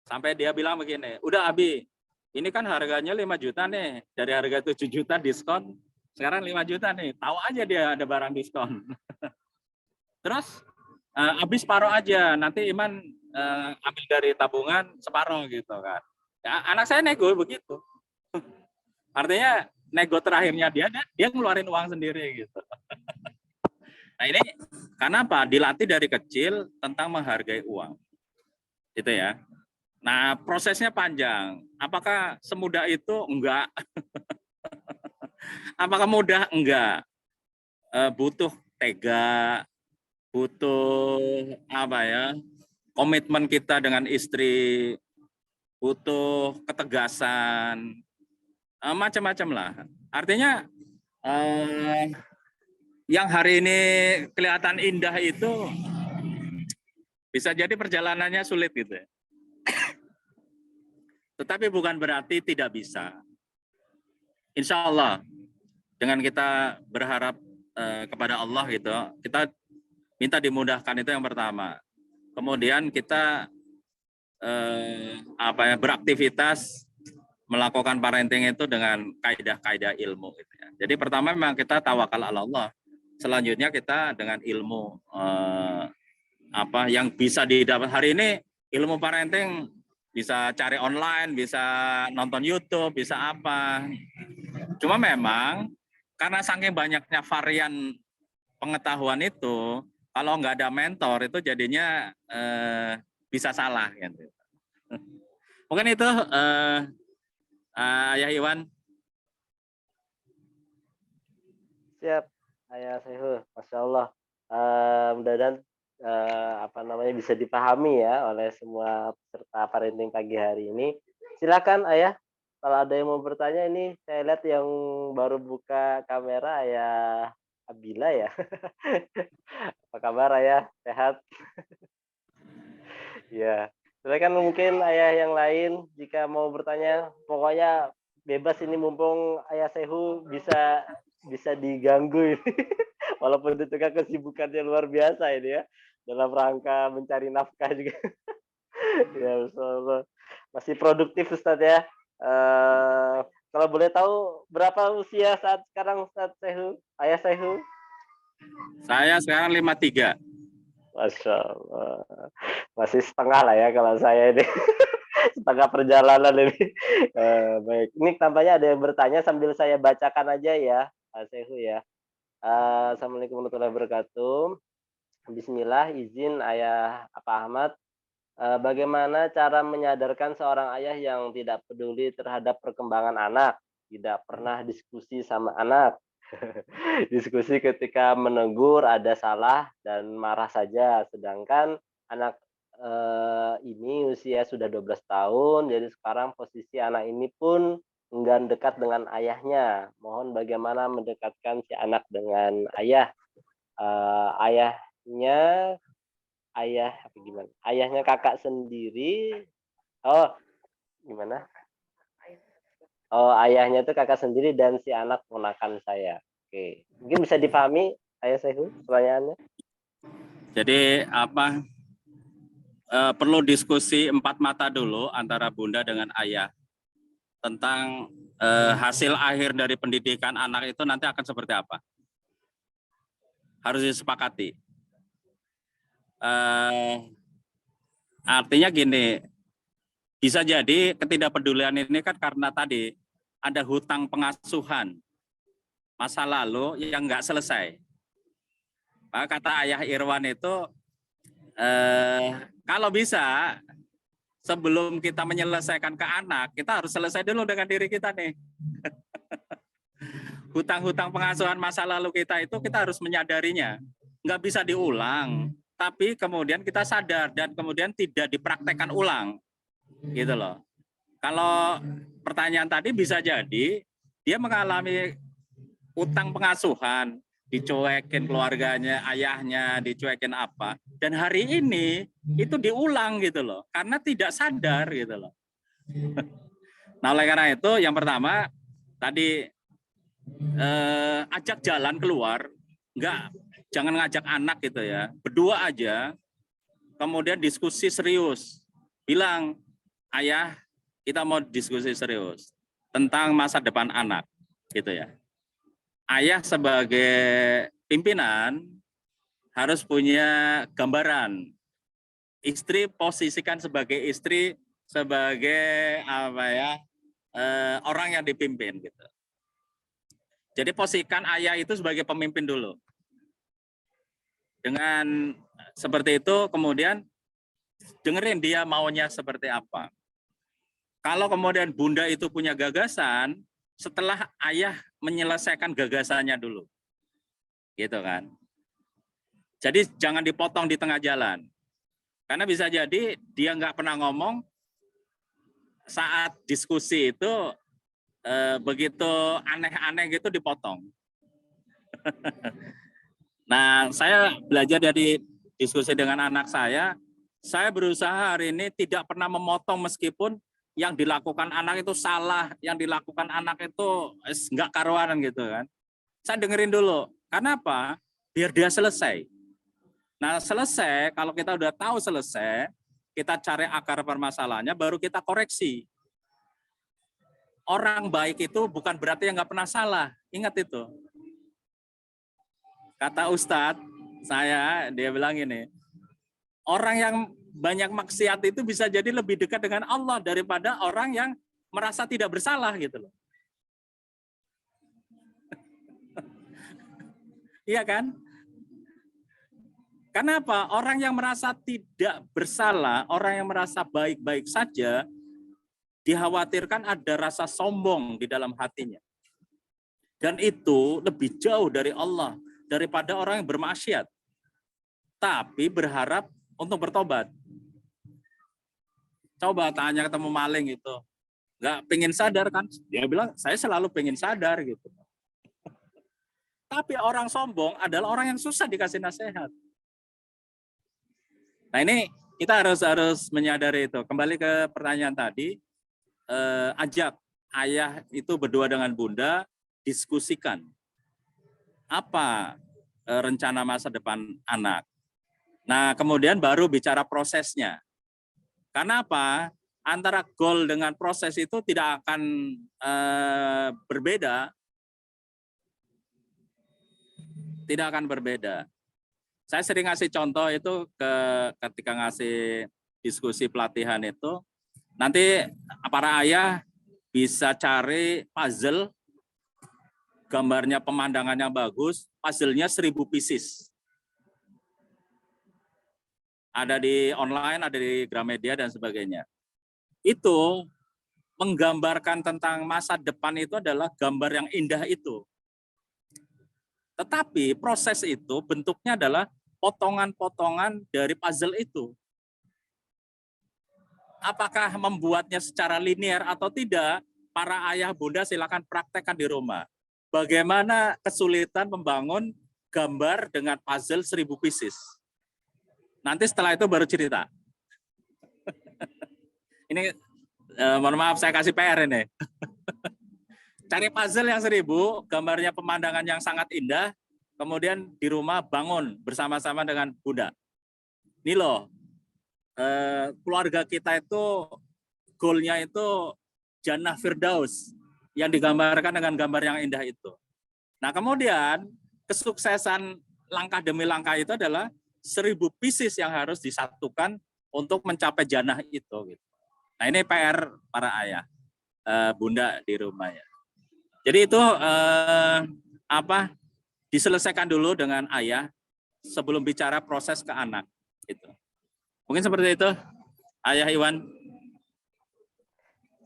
Sampai dia bilang begini, udah Abi, ini kan harganya 5 juta nih. Dari harga 7 juta diskon, sekarang 5 juta nih. Tahu aja dia ada barang diskon. Terus Abi separuh aja, nanti Iman ambil dari tabungan separuh gitu kan. Ya, anak saya nego begitu. Artinya nego terakhirnya dia ngeluarin uang sendiri gitu. Nah ini karena apa? Dilatih dari kecil tentang menghargai uang. Gitu ya. Nah, prosesnya panjang. Apakah semudah itu? Enggak. Apakah mudah? Enggak. Butuh tega, butuh apa ya? Komitmen kita dengan istri, butuh ketegasan, macam-macam lah. Artinya yang hari ini kelihatan indah itu bisa jadi perjalanannya sulit gitu ya. Tetapi bukan berarti tidak bisa. Insya Allah dengan kita berharap kepada Allah gitu, kita minta dimudahkan itu yang pertama. Kemudian kita beraktivitas melakukan parenting itu dengan kaidah-kaidah ilmu gitu ya. Jadi pertama memang kita tawakal ala Allah. Selanjutnya kita dengan ilmu yang bisa didapat hari ini, ilmu parenting bisa cari online, bisa nonton YouTube, bisa apa. Cuma memang karena saking banyaknya varian pengetahuan itu, kalau nggak ada mentor itu jadinya bisa salah. Gitu. Mungkin itu Ayah Iwan. Siap, Ayah Sehu, Masya Allah. Mudah-mudahan bisa dipahami ya oleh semua peserta parenting pagi hari ini. Silakan Ayah, kalau ada yang mau bertanya ini saya lihat yang baru buka kamera Ayah Abila ya. Apa kabar Ayah? Sehat? Ya, silakan mungkin Ayah yang lain jika mau bertanya. Pokoknya bebas ini mumpung Ayah Sehu bisa diganggu ini. Walaupun itu kan kesibukannya luar biasa ini ya. Dalam rangka mencari nafkah juga. Ya, masih produktif Ustadz ya. Kalau boleh tahu berapa usia saat sekarang Ustadz Sehu? Ayah Sehu? Saya sekarang 53. Masya Allah. Masih setengah lah ya kalau saya ini. Setengah perjalanan ini. Baik. Ini tampaknya ada yang bertanya sambil saya bacakan aja ya, Pak Sehu ya. Assalamualaikum warahmatullahi wabarakatuh. Bismillah, izin Ayah Pak Ahmad. Bagaimana cara menyadarkan seorang ayah yang tidak peduli terhadap perkembangan anak, tidak pernah diskusi sama anak, diskusi ketika menegur ada salah dan marah saja, sedangkan anak ini usia sudah 12 tahun, jadi sekarang posisi anak ini pun enggan dekat dengan ayahnya. Mohon bagaimana mendekatkan si anak dengan ayah. Ayahnya kakak sendiri. Oh, gimana? Oh, ayahnya itu kakak sendiri dan si anak ponakan saya. Oke. Mungkin bisa dipahami Ayah Sehu pertanyaannya? Jadi perlu diskusi 4 mata dulu antara bunda dengan ayah tentang hasil akhir dari pendidikan anak itu nanti akan seperti apa. Harus disepakati. Artinya gini, bisa jadi ketidakpedulian ini kan karena tadi ada hutang pengasuhan masa lalu yang nggak selesai. Kata Ayah Irwan itu, kalau bisa sebelum kita menyelesaikan ke anak, kita harus selesai dulu dengan diri kita nih. hutang-hutang pengasuhan masa lalu kita itu kita harus menyadarinya. Nggak bisa diulang, tapi kemudian kita sadar dan kemudian tidak dipraktekkan ulang. Gitu loh. Kalau pertanyaan tadi bisa jadi dia mengalami utang pengasuhan, dicuekin keluarganya, ayahnya, dicuekin apa. Dan hari ini itu diulang gitu loh, karena tidak sadar gitu loh. Nah oleh karena itu yang pertama tadi ajak jalan keluar, jangan ngajak anak gitu ya, berdua aja, kemudian diskusi serius, bilang ayah kita mau diskusi serius tentang masa depan anak gitu ya. Ayah sebagai pimpinan harus punya gambaran, istri posisikan sebagai istri, sebagai apa ya, orang yang dipimpin gitu. Jadi posisikan ayah itu sebagai pemimpin dulu. Dengan seperti itu kemudian dengerin dia maunya seperti apa. Kalau kemudian bunda itu punya gagasan, setelah ayah menyelesaikan gagasannya dulu. Gitu kan. Jadi jangan dipotong di tengah jalan. Karena bisa jadi dia nggak pernah ngomong, saat diskusi itu begitu aneh-aneh gitu dipotong. Nah, saya belajar dari diskusi dengan anak saya berusaha hari ini tidak pernah memotong meskipun yang dilakukan anak itu salah, yang dilakukan anak itu nggak karuan gitu kan. Saya dengerin dulu. Karena apa? Biar dia selesai. Nah, selesai, kalau kita udah tahu selesai, kita cari akar permasalahannya, baru kita koreksi. Orang baik itu bukan berarti yang nggak pernah salah. Ingat itu. Kata Ustadz, dia bilang ini, orang yang banyak maksiat itu bisa jadi lebih dekat dengan Allah daripada orang yang merasa tidak bersalah gitu loh. Iya kan? Kenapa? Orang yang merasa tidak bersalah, orang yang merasa baik-baik saja, dikhawatirkan ada rasa sombong di dalam hatinya. Dan itu lebih jauh dari Allah, daripada orang yang bermaksiat. Tapi berharap untuk bertobat. Coba tanya ketemu maling itu. Nggak pengen sadar kan? Dia bilang, saya selalu pengen sadar gitu. Tapi orang sombong adalah orang yang susah dikasih nasihat. Nah ini kita harus menyadari itu. Kembali ke pertanyaan tadi, ajak ayah itu berdua dengan bunda, diskusikan apa rencana masa depan anak. Nah kemudian baru bicara prosesnya. Karena apa? Antara goal dengan proses itu tidak akan berbeda. Tidak akan berbeda. Saya sering ngasih contoh itu ketika ngasih diskusi pelatihan itu, nanti para ayah bisa cari puzzle, gambarnya pemandangannya bagus, puzzle-nya 1000 pieces. Ada di online, ada di Gramedia dan sebagainya. Itu menggambarkan tentang masa depan itu adalah gambar yang indah itu. Tetapi proses itu bentuknya adalah potongan-potongan dari puzzle itu. Apakah membuatnya secara linear atau tidak, para ayah bunda silakan praktekkan di rumah. Bagaimana kesulitan membangun gambar dengan puzzle 1000 pieces. Nanti setelah itu baru cerita. Ini mohon maaf saya kasih PR ini. Cari puzzle yang 1000, gambarnya pemandangan yang sangat indah, kemudian di rumah bangun bersama-sama dengan bunda. Ini loh, keluarga kita itu goalnya itu Jannah Firdaus yang digambarkan dengan gambar yang indah itu. Nah kemudian kesuksesan langkah demi langkah itu adalah 1000 pieces yang harus disatukan untuk mencapai jannah itu. Nah ini PR para ayah, bunda di rumah ya. Jadi itu diselesaikan dulu dengan ayah sebelum bicara proses ke anak. Itu. Mungkin seperti itu, Ayah Iwan.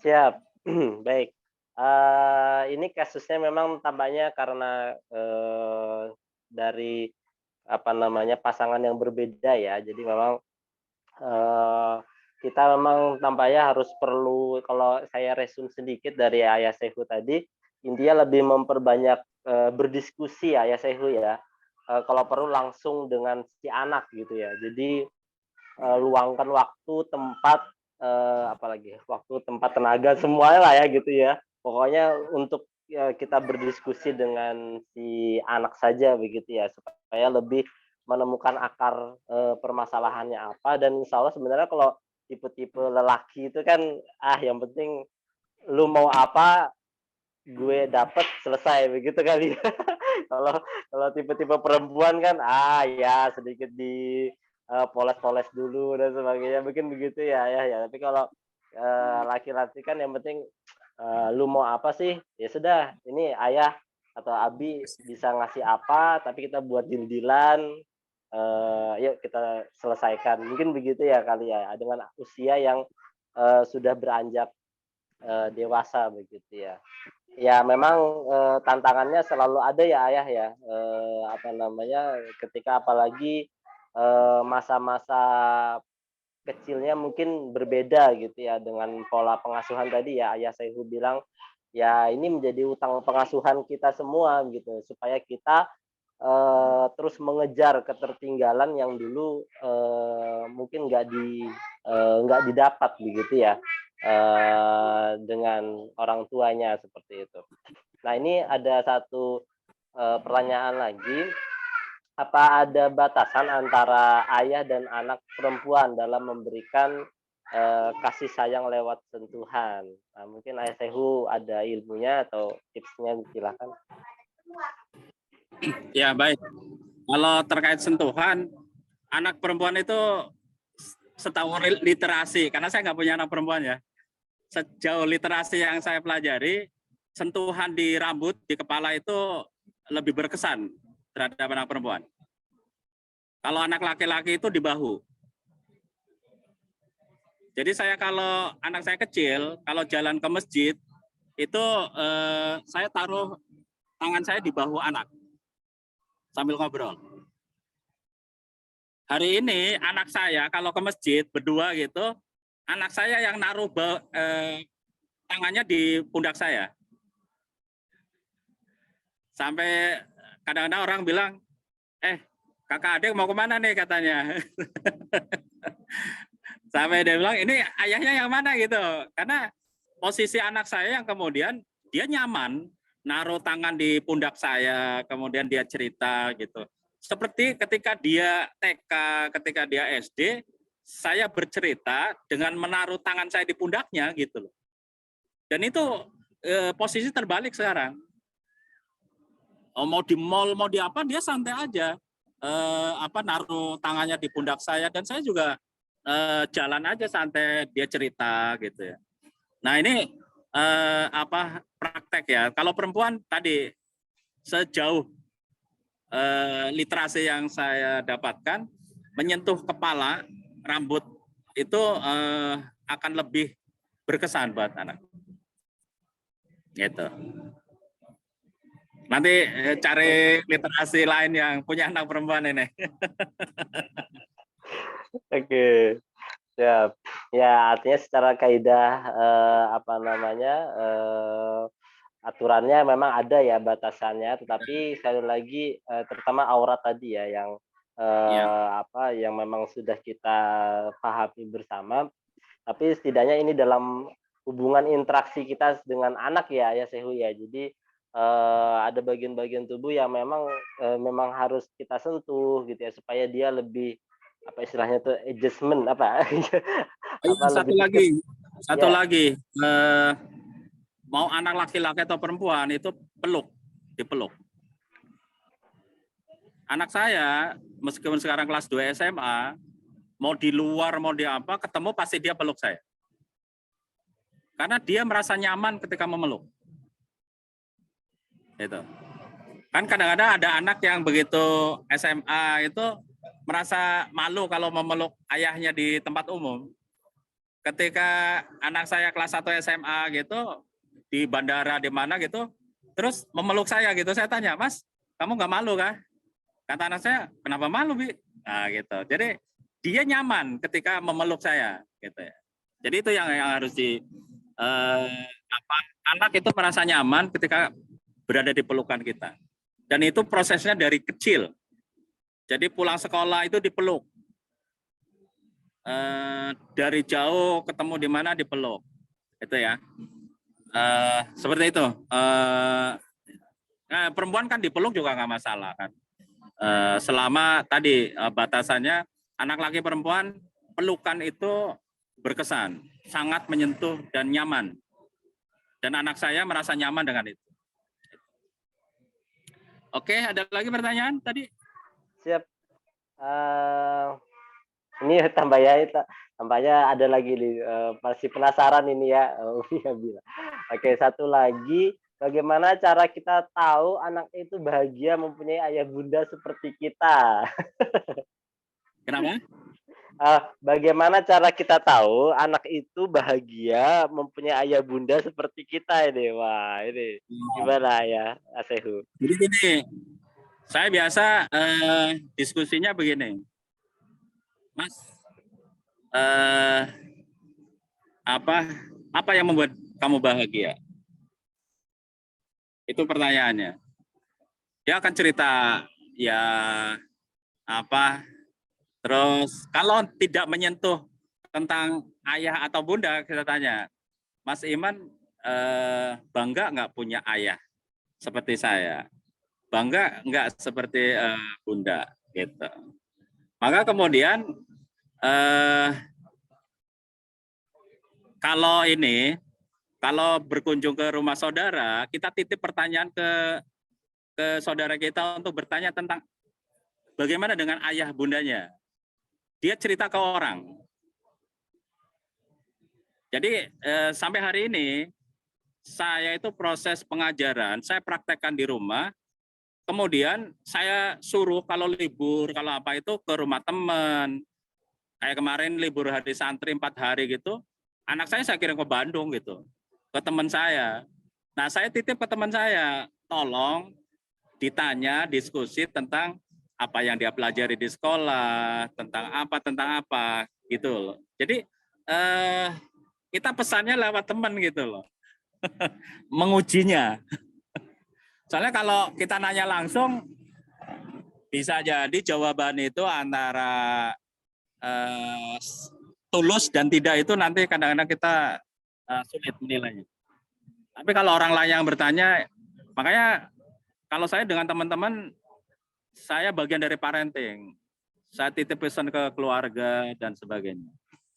Siap. Baik. Ini kasusnya memang tampaknya karena, dari, apa namanya, pasangan yang berbeda ya. Jadi memang, eee, kita memang tampaknya harus perlu kalau saya resume sedikit dari Ayah Syekhul tadi, intinya lebih memperbanyak, berdiskusi ya Ayah Syekhul ya, kalau perlu langsung dengan si anak gitu ya. Jadi, luangkan waktu, tempat, apalagi waktu, tempat, tenaga, semuanya lah ya gitu ya. Pokoknya untuk, kita berdiskusi dengan si anak saja begitu ya, supaya lebih menemukan akar, permasalahannya apa dan insya Allah sebenarnya kalau tipe-tipe lelaki itu kan, yang penting lu mau apa, gue dapet, selesai begitu kali ya. Kalau kalau tipe-tipe perempuan kan, ya sedikit di, poles-poles dulu dan sebagainya, mungkin begitu ya, ya. Tapi kalau, laki-laki kan yang penting, "Lu mau apa sih? Ya sudah, ini ayah atau abi bisa ngasih apa, tapi kita buat deal-deal-an, yuk kita selesaikan." Mungkin begitu ya kali ya, dengan usia yang, sudah beranjak, dewasa begitu ya. Ya memang, tantangannya selalu ada ya, Ayah, ya, apa namanya, ketika apalagi, masa-masa kecilnya mungkin berbeda gitu ya dengan pola pengasuhan tadi ya, Ayah Saihu bilang, ya ini menjadi utang pengasuhan kita semua gitu, supaya kita, terus mengejar ketertinggalan yang dulu, mungkin nggak didapat begitu ya, dengan orang tuanya seperti itu. Nah ini ada satu, pertanyaan lagi, apa ada batasan antara ayah dan anak perempuan dalam memberikan, kasih sayang lewat sentuhan? Nah mungkin Ayah Sehu ada ilmunya atau tipsnya silakan. Ya baik. Kalau terkait sentuhan, anak perempuan itu setahu literasi, karena saya nggak punya anak perempuan ya. Sejauh literasi yang saya pelajari, sentuhan di rambut, di kepala itu lebih berkesan terhadap anak perempuan. Kalau anak laki-laki itu di bahu. Jadi saya kalau anak saya kecil, kalau jalan ke masjid, itu saya taruh tangan saya di bahu anak sambil ngobrol. Hari ini anak saya kalau ke masjid berdua gitu, anak saya yang naruh tangannya di pundak saya. Sampai kadang-kadang orang bilang, kakak adik mau kemana nih katanya. Sampai dia bilang, ini ayahnya yang mana gitu. Karena posisi anak saya yang kemudian dia nyaman naruh tangan di pundak saya, kemudian dia cerita gitu. Seperti ketika dia TK, ketika dia SD, saya bercerita dengan menaruh tangan saya di pundaknya gitu loh. Dan itu posisi terbalik sekarang. Mau di mall, mau di apa, dia santai aja. Naruh tangannya di pundak saya, dan saya juga jalan aja santai, dia cerita gitu ya. Nah ini praktek ya. Kalau perempuan tadi sejauh literasi yang saya dapatkan, menyentuh kepala, rambut itu akan lebih berkesan buat anak. Gitu. Nanti cari literasi lain yang punya anak perempuan ini. Oke, siap. Ya artinya secara kaidah, aturannya memang ada ya batasannya, tetapi sekali lagi, terutama aurat tadi ya yang, yang memang sudah kita pahami bersama, tapi setidaknya ini dalam hubungan interaksi kita dengan anak ya Sehu ya. Jadi, ada bagian-bagian tubuh yang memang harus kita sentuh gitu ya, supaya dia lebih, apa istilahnya tuh, adjustment Satu lagi, mau anak laki-laki atau perempuan itu dipeluk. Anak saya meskipun sekarang kelas 2 SMA, mau di luar mau di apa, ketemu pasti dia peluk saya. Karena dia merasa nyaman ketika memeluk. Itu. Kan kadang-kadang ada anak yang begitu SMA itu merasa malu kalau memeluk ayahnya di tempat umum. Ketika anak saya kelas 1 SMA gitu, di bandara di mana gitu, terus memeluk saya gitu. Saya tanya, Mas, kamu nggak malu kah? Kata anak saya, kenapa malu, Bi? Nah, gitu. Jadi dia nyaman ketika memeluk saya, gitu ya. Jadi itu yang harus anak itu merasa nyaman ketika berada di pelukan kita. Dan itu prosesnya dari kecil. Jadi pulang sekolah itu dipeluk. Dari jauh ketemu di mana dipeluk. Itu ya. Seperti itu. Perempuan kan dipeluk juga nggak masalah kan. Selama tadi batasannya anak laki perempuan pelukan itu berkesan, sangat menyentuh dan nyaman. Dan anak saya merasa nyaman dengan itu. Oke, ada lagi pertanyaan tadi? Siap. Ini tambahnya ada lagi nih, masih penasaran ini ya. Oke, satu lagi, bagaimana cara kita tahu anak itu bahagia mempunyai ayah bunda seperti kita? Kenapa? Bagaimana cara kita tahu anak itu bahagia mempunyai ayah bunda seperti kita ini? Wah, ini gimana ya, Asehu? Jadi gini, saya biasa diskusinya begini, Mas, apa yang membuat kamu bahagia? Itu pertanyaannya. Dia akan cerita ya terus kalau tidak menyentuh tentang ayah atau bunda, kita tanya, Mas Iman bangga nggak punya ayah seperti saya? Bangga nggak seperti bunda? Gitu. Maka kemudian kalau berkunjung ke rumah saudara, kita titip pertanyaan ke saudara kita untuk bertanya tentang bagaimana dengan ayah bundanya. Dia cerita ke orang. Jadi sampai hari ini saya itu proses pengajaran, saya praktekkan di rumah. Kemudian saya suruh kalau libur, kalau apa itu ke rumah teman. Kayak kemarin libur hari santri 4 hari gitu, anak saya kirim ke Bandung gitu, ke teman saya. Nah, saya titip ke teman saya, tolong ditanya, diskusi tentang apa yang dia pelajari di sekolah, tentang apa gitu loh. Jadi kita pesannya lewat teman gitu loh. Mengujinya. Soalnya kalau kita nanya langsung bisa jadi jawaban itu antara tulus dan tidak, itu nanti kadang-kadang kita sulit menilainya. Tapi kalau orang lain yang bertanya, makanya kalau saya dengan teman-teman, saya bagian dari parenting. Saya titip pesan ke keluarga dan sebagainya.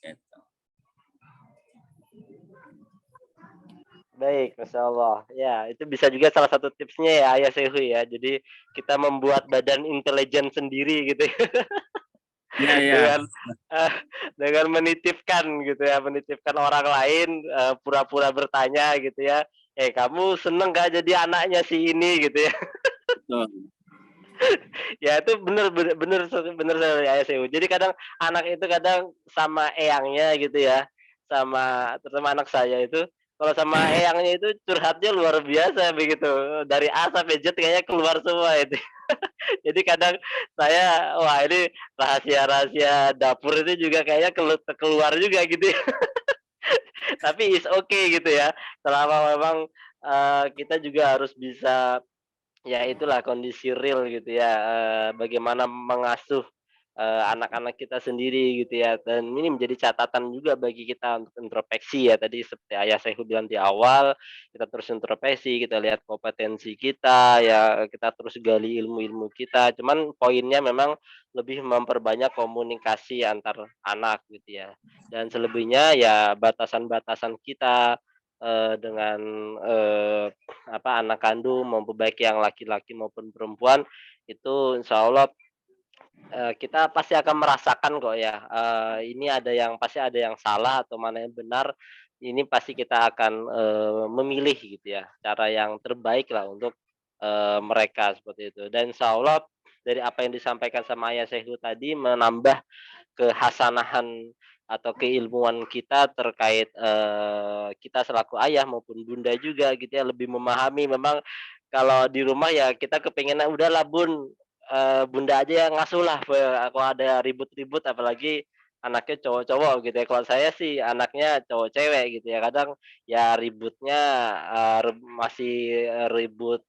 Gitu. Baik, Masya Allah. Ya, itu bisa juga salah satu tipsnya ya, Ayah Sehu ya. Jadi kita membuat badan intelijen sendiri gitu ya. Ya. Dengan menitipkan gitu ya, menitipkan orang lain, pura-pura bertanya gitu ya. Kamu seneng gak jadi anaknya si ini gitu ya. Betul. Ya itu bener ya SEU. Jadi kadang anak itu kadang sama eyangnya gitu ya, terutama anak saya itu, kalau sama eyangnya itu curhatnya luar biasa begitu. Dari A sampai Z kayaknya keluar semua itu. Jadi kadang saya, wah ini rahasia-rahasia dapur itu juga kayaknya keluar juga gitu ya. Tapi is okay gitu ya. Selama memang kita juga harus bisa, ya itulah kondisi real gitu ya, bagaimana mengasuh anak-anak kita sendiri gitu ya, dan ini menjadi catatan juga bagi kita untuk introspeksi ya, tadi seperti Ayah Saihu bilang di awal, kita terus introspeksi, kita lihat kompetensi kita ya, kita terus gali ilmu-ilmu kita, cuman poinnya memang lebih memperbanyak komunikasi antar anak gitu ya, dan selebihnya ya batasan-batasan kita dengan anak kandung maupun baik yang laki-laki maupun perempuan, itu insya Allah kita pasti akan merasakan kok ya, ini pasti ada yang salah atau mana yang benar, ini pasti kita akan memilih gitu ya, cara yang terbaik lah untuk mereka seperti itu. Dan insya Allah dari apa yang disampaikan sama Ayah Sehu tadi menambah kehasanahan atau keilmuan kita terkait, kita selaku ayah maupun bunda juga gitu ya, lebih memahami. Memang kalau di rumah ya kita kepengennya, "Udahlah Bun, bunda aja yang ngasuh lah, kalau ada ribut-ribut apalagi anaknya cowok-cowok," gitu ya. Kalau saya sih anaknya cowok-cewek gitu ya, kadang ya ributnya, masih ribut,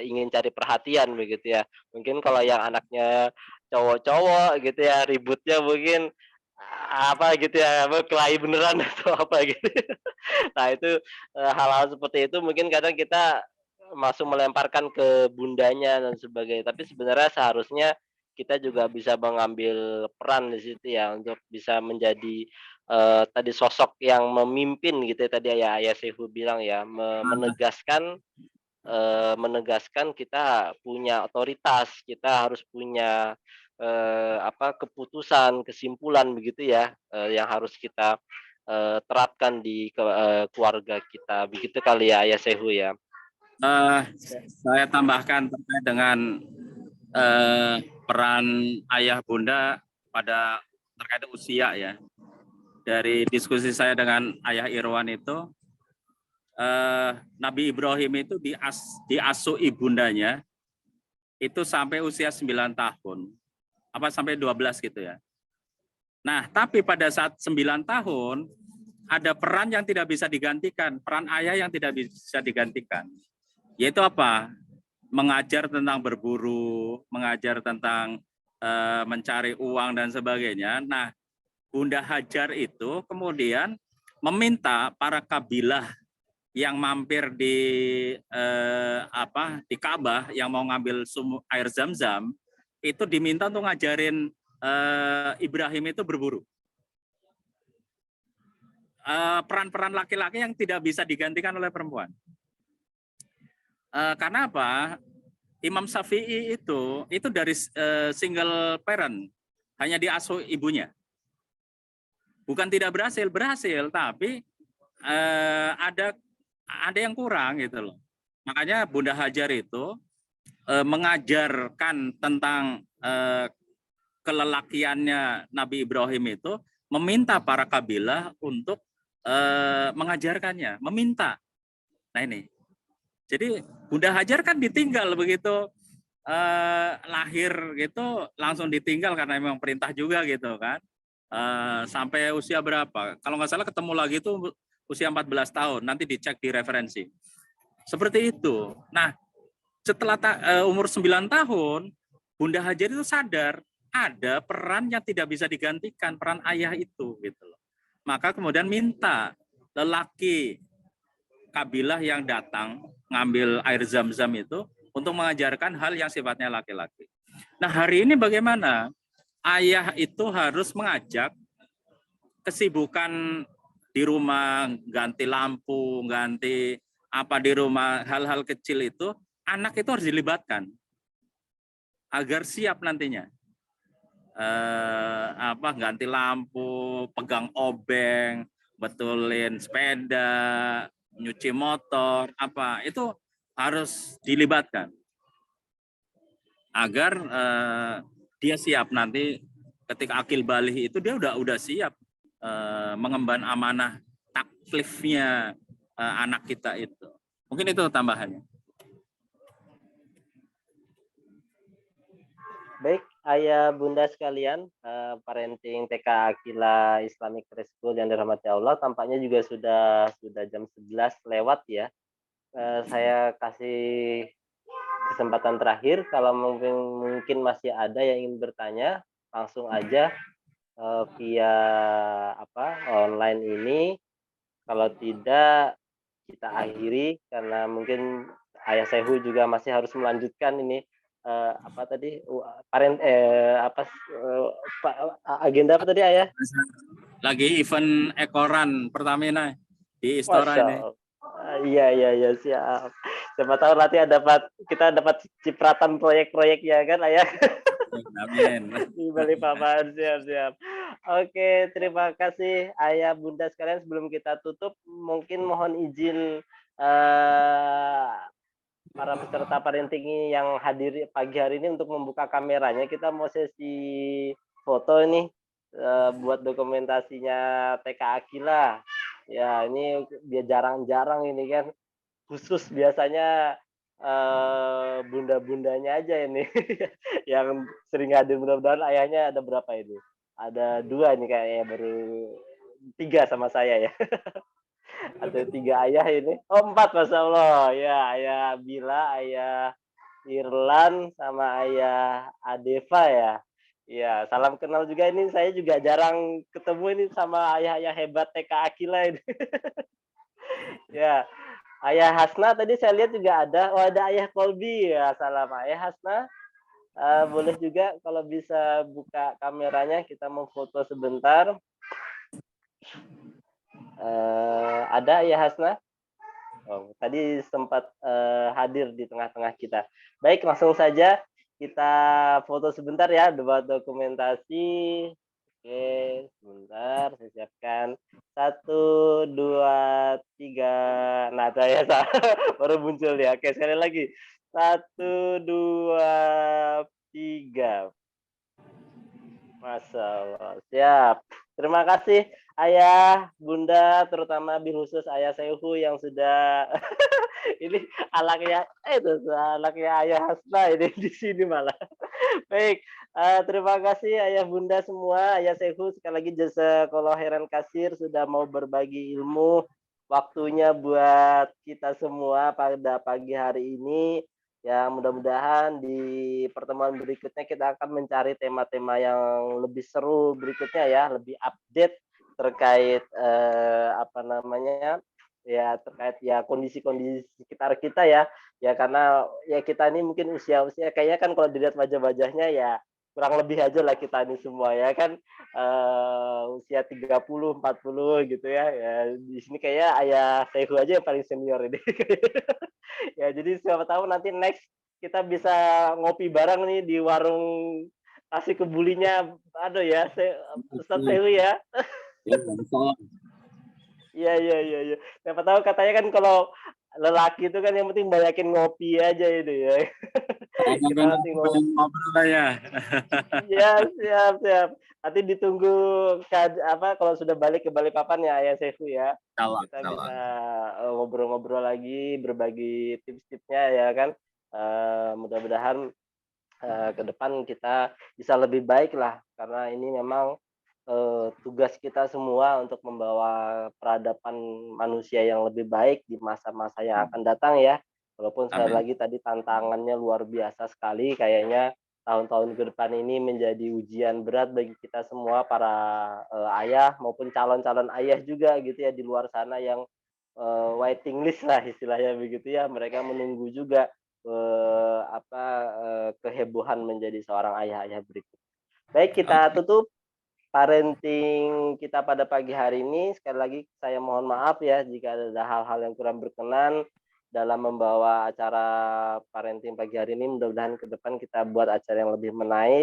ingin cari perhatian begitu ya. Mungkin kalau yang anaknya cowok-cowok gitu ya, ributnya mungkin, apa gitu ya, apa, kelahi beneran atau apa gitu. Nah itu, hal-hal seperti itu mungkin kadang kita langsung melemparkan ke bundanya dan sebagainya. Tapi sebenarnya seharusnya kita juga bisa mengambil peran di situ ya, untuk bisa menjadi, tadi sosok yang memimpin gitu ya, tadi ya Ayah Sefu bilang ya, menegaskan kita punya otoritas, kita harus punya, apa, keputusan, kesimpulan begitu ya, yang harus kita, terapkan di keluarga kita, begitu kali ya Ayah Sehu ya? Eh, saya tambahkan terkait dengan peran ayah bunda pada terkait usia ya. Dari diskusi saya dengan ayah Irwan itu, Nabi Ibrahim itu diasuh ibundanya itu sampai usia 9 tahun, apa sampai 12 gitu ya. Nah, tapi pada saat 9 tahun, ada peran yang tidak bisa digantikan, peran ayah yang tidak bisa digantikan. Yaitu apa? Mengajar tentang berburu, mengajar tentang mencari uang dan sebagainya. Nah, Bunda Hajar itu kemudian meminta para kabilah yang mampir di Ka'bah yang mau ngambil sumur air Zam-Zam itu diminta untuk ngajarin Ibrahim itu berburu. Peran-peran laki-laki yang tidak bisa digantikan oleh perempuan. Karena apa? Imam Syafi'i itu dari single parent, hanya diasuh ibunya. Bukan tidak berhasil, tapi ada yang kurang gitu loh. Makanya Bunda Hajar itu mengajarkan tentang kelelakiannya Nabi Ibrahim itu, meminta para kabilah untuk mengajarkannya, meminta. Nah ini, jadi Bunda Hajar kan ditinggal begitu lahir gitu, langsung ditinggal karena memang perintah juga gitu kan. Sampai usia berapa? Kalau nggak salah ketemu lagi itu usia 14 tahun, nanti dicek di referensi. Seperti itu. Nah, setelah umur 9 tahun, Bunda Hajar itu sadar ada peran yang tidak bisa digantikan, peran ayah itu gitu loh. Maka kemudian minta lelaki kabilah yang datang ngambil air Zam-Zam itu untuk mengajarkan hal yang sifatnya laki-laki. Nah, hari ini bagaimana? Ayah itu harus mengajak kesibukan di rumah, ganti lampu, ganti apa di rumah, hal-hal kecil itu, anak itu harus dilibatkan agar siap nantinya. Ganti lampu, pegang obeng, betulin sepeda, nyuci motor, apa itu harus dilibatkan agar dia siap nanti ketika akil balih itu dia udah siap mengemban amanah taklifnya anak kita itu. Mungkin itu tambahannya. Baik, Ayah Bunda sekalian, parenting TK Akila Islamic Preschool yang dirahmati Allah, tampaknya juga sudah jam 11 lewat ya. Saya kasih kesempatan terakhir, kalau mungkin masih ada yang ingin bertanya, langsung aja via online ini. Kalau tidak, kita akhiri karena mungkin Ayah Sehu juga masih harus melanjutkan ini agenda apa tadi Ayah? Lagi event ekoran Pertamina di Istora ini. Iya siap. Siapa tahu nanti kita dapat cipratan proyek-proyek ya kan Ayah. Amin. Di Balikpapan, siap. Oke, terima kasih Ayah Bunda sekalian. Sebelum kita tutup, mungkin mohon izin para peserta parenting yang hadir pagi hari ini untuk membuka kameranya. Kita mau sesi foto ini buat dokumentasinya TK Akila. Ya, ini dia jarang-jarang ini kan, khusus biasanya bunda-bundanya aja ini yang sering hadir. Mudah-mudahan ayahnya ada berapa ini? Ada 2 ini kayaknya, baru 3 sama saya ya. Ada 3 ayah ini. Oh 4, Masya Allah. Ya, ayah Bila, ayah Irlan, sama ayah Adeva ya. Iya, salam kenal juga ini. Saya juga jarang ketemu ini sama ayah-ayah hebat TK Akila ini. Ya, ayah Hasna tadi saya lihat juga ada. Oh, ada ayah Kolbi ya. Salam ayah Hasna. Boleh juga kalau bisa buka kameranya, kita mau foto sebentar. Ada ayah Hasna? Oh, tadi sempat hadir di tengah-tengah kita. Baik, langsung saja kita foto sebentar ya, buat dokumentasi. Oke, sebentar saya siapkan. 1, 2, 3. Nah, saya baru muncul ya. Oke, sekali lagi. 1, 2, 3. Masya Allah, siap. Terima kasih Ayah, Bunda, terutama bil khusus Ayah Sehu yang sudah ini anaknya itu anaknya Ayah Hasna ini di sini malah. Baik, terima kasih Ayah Bunda semua, Ayah Sehu sekali lagi jazakallahu khairan kasir sudah mau berbagi ilmu waktunya buat kita semua pada pagi hari ini. Ya, mudah-mudahan di pertemuan berikutnya kita akan mencari tema-tema yang lebih seru berikutnya ya, lebih update terkait apa namanya? Ya, terkait ya kondisi-kondisi sekitar kita ya. Ya karena ya kita ini mungkin usia-usia kayaknya kan kalau dilihat wajah-wajahnya ya kurang lebih aja lah kita ini semua ya kan usia 30, 40 gitu ya. Ya di sini kayak ayah Tehu aja yang paling senior ini. Ya, jadi siapa tahu nanti next kita bisa ngopi bareng nih di warung nasi kebulinya. Aduh ya, Ustaz Tehu ya. Ya, insya Iya, iya, iya, iya. Siapa tahu katanya kan kalau lelaki itu kan yang penting banyakin ngopi aja itu ya. Kita nanti ngobrol lah ya. Iya, siap, siap. Nanti ditunggu kalau sudah balik ke Balikpapan ya Ayah Sefu ya. Kita bisa ngobrol-ngobrol lagi, berbagi tips-tipsnya ya kan. Mudah-mudahan ke depan kita bisa lebih baik lah karena ini memang tugas kita semua untuk membawa peradaban manusia yang lebih baik di masa-masa yang akan datang ya. Walaupun sekali lagi tadi tantangannya luar biasa sekali, kayaknya tahun-tahun ke depan ini menjadi ujian berat bagi kita semua para ayah maupun calon-calon ayah juga gitu ya di luar sana yang waiting list lah istilahnya begitu ya. Mereka menunggu juga kehebohan menjadi seorang ayah-ayah berikut. Baik, kita tutup parenting kita pada pagi hari ini. Sekali lagi saya mohon maaf ya jika ada hal-hal yang kurang berkenan dalam membawa acara parenting pagi hari ini. Mudah-mudahan ke depan kita buat acara yang lebih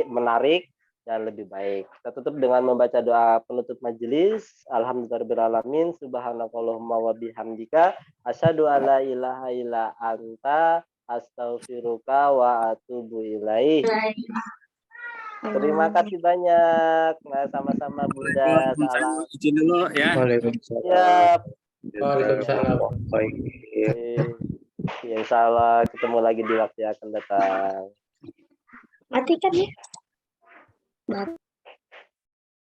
menarik dan lebih baik. Kita tutup dengan membaca doa penutup majelis. Alhamdulillahirabbil subhanakallahumma wa bihamdika asyhadu alla ilaha illa anta astaghfiruka wa atubu ilaik. Terima kasih banyak. Nah, sama-sama Bunda. Salam. Izin dulu ya. Waalaikumsalam. Siap. Waalaikumsalam. Baik. Ya, insya Allah ketemu lagi di waktu yang akan datang. Matikan ya.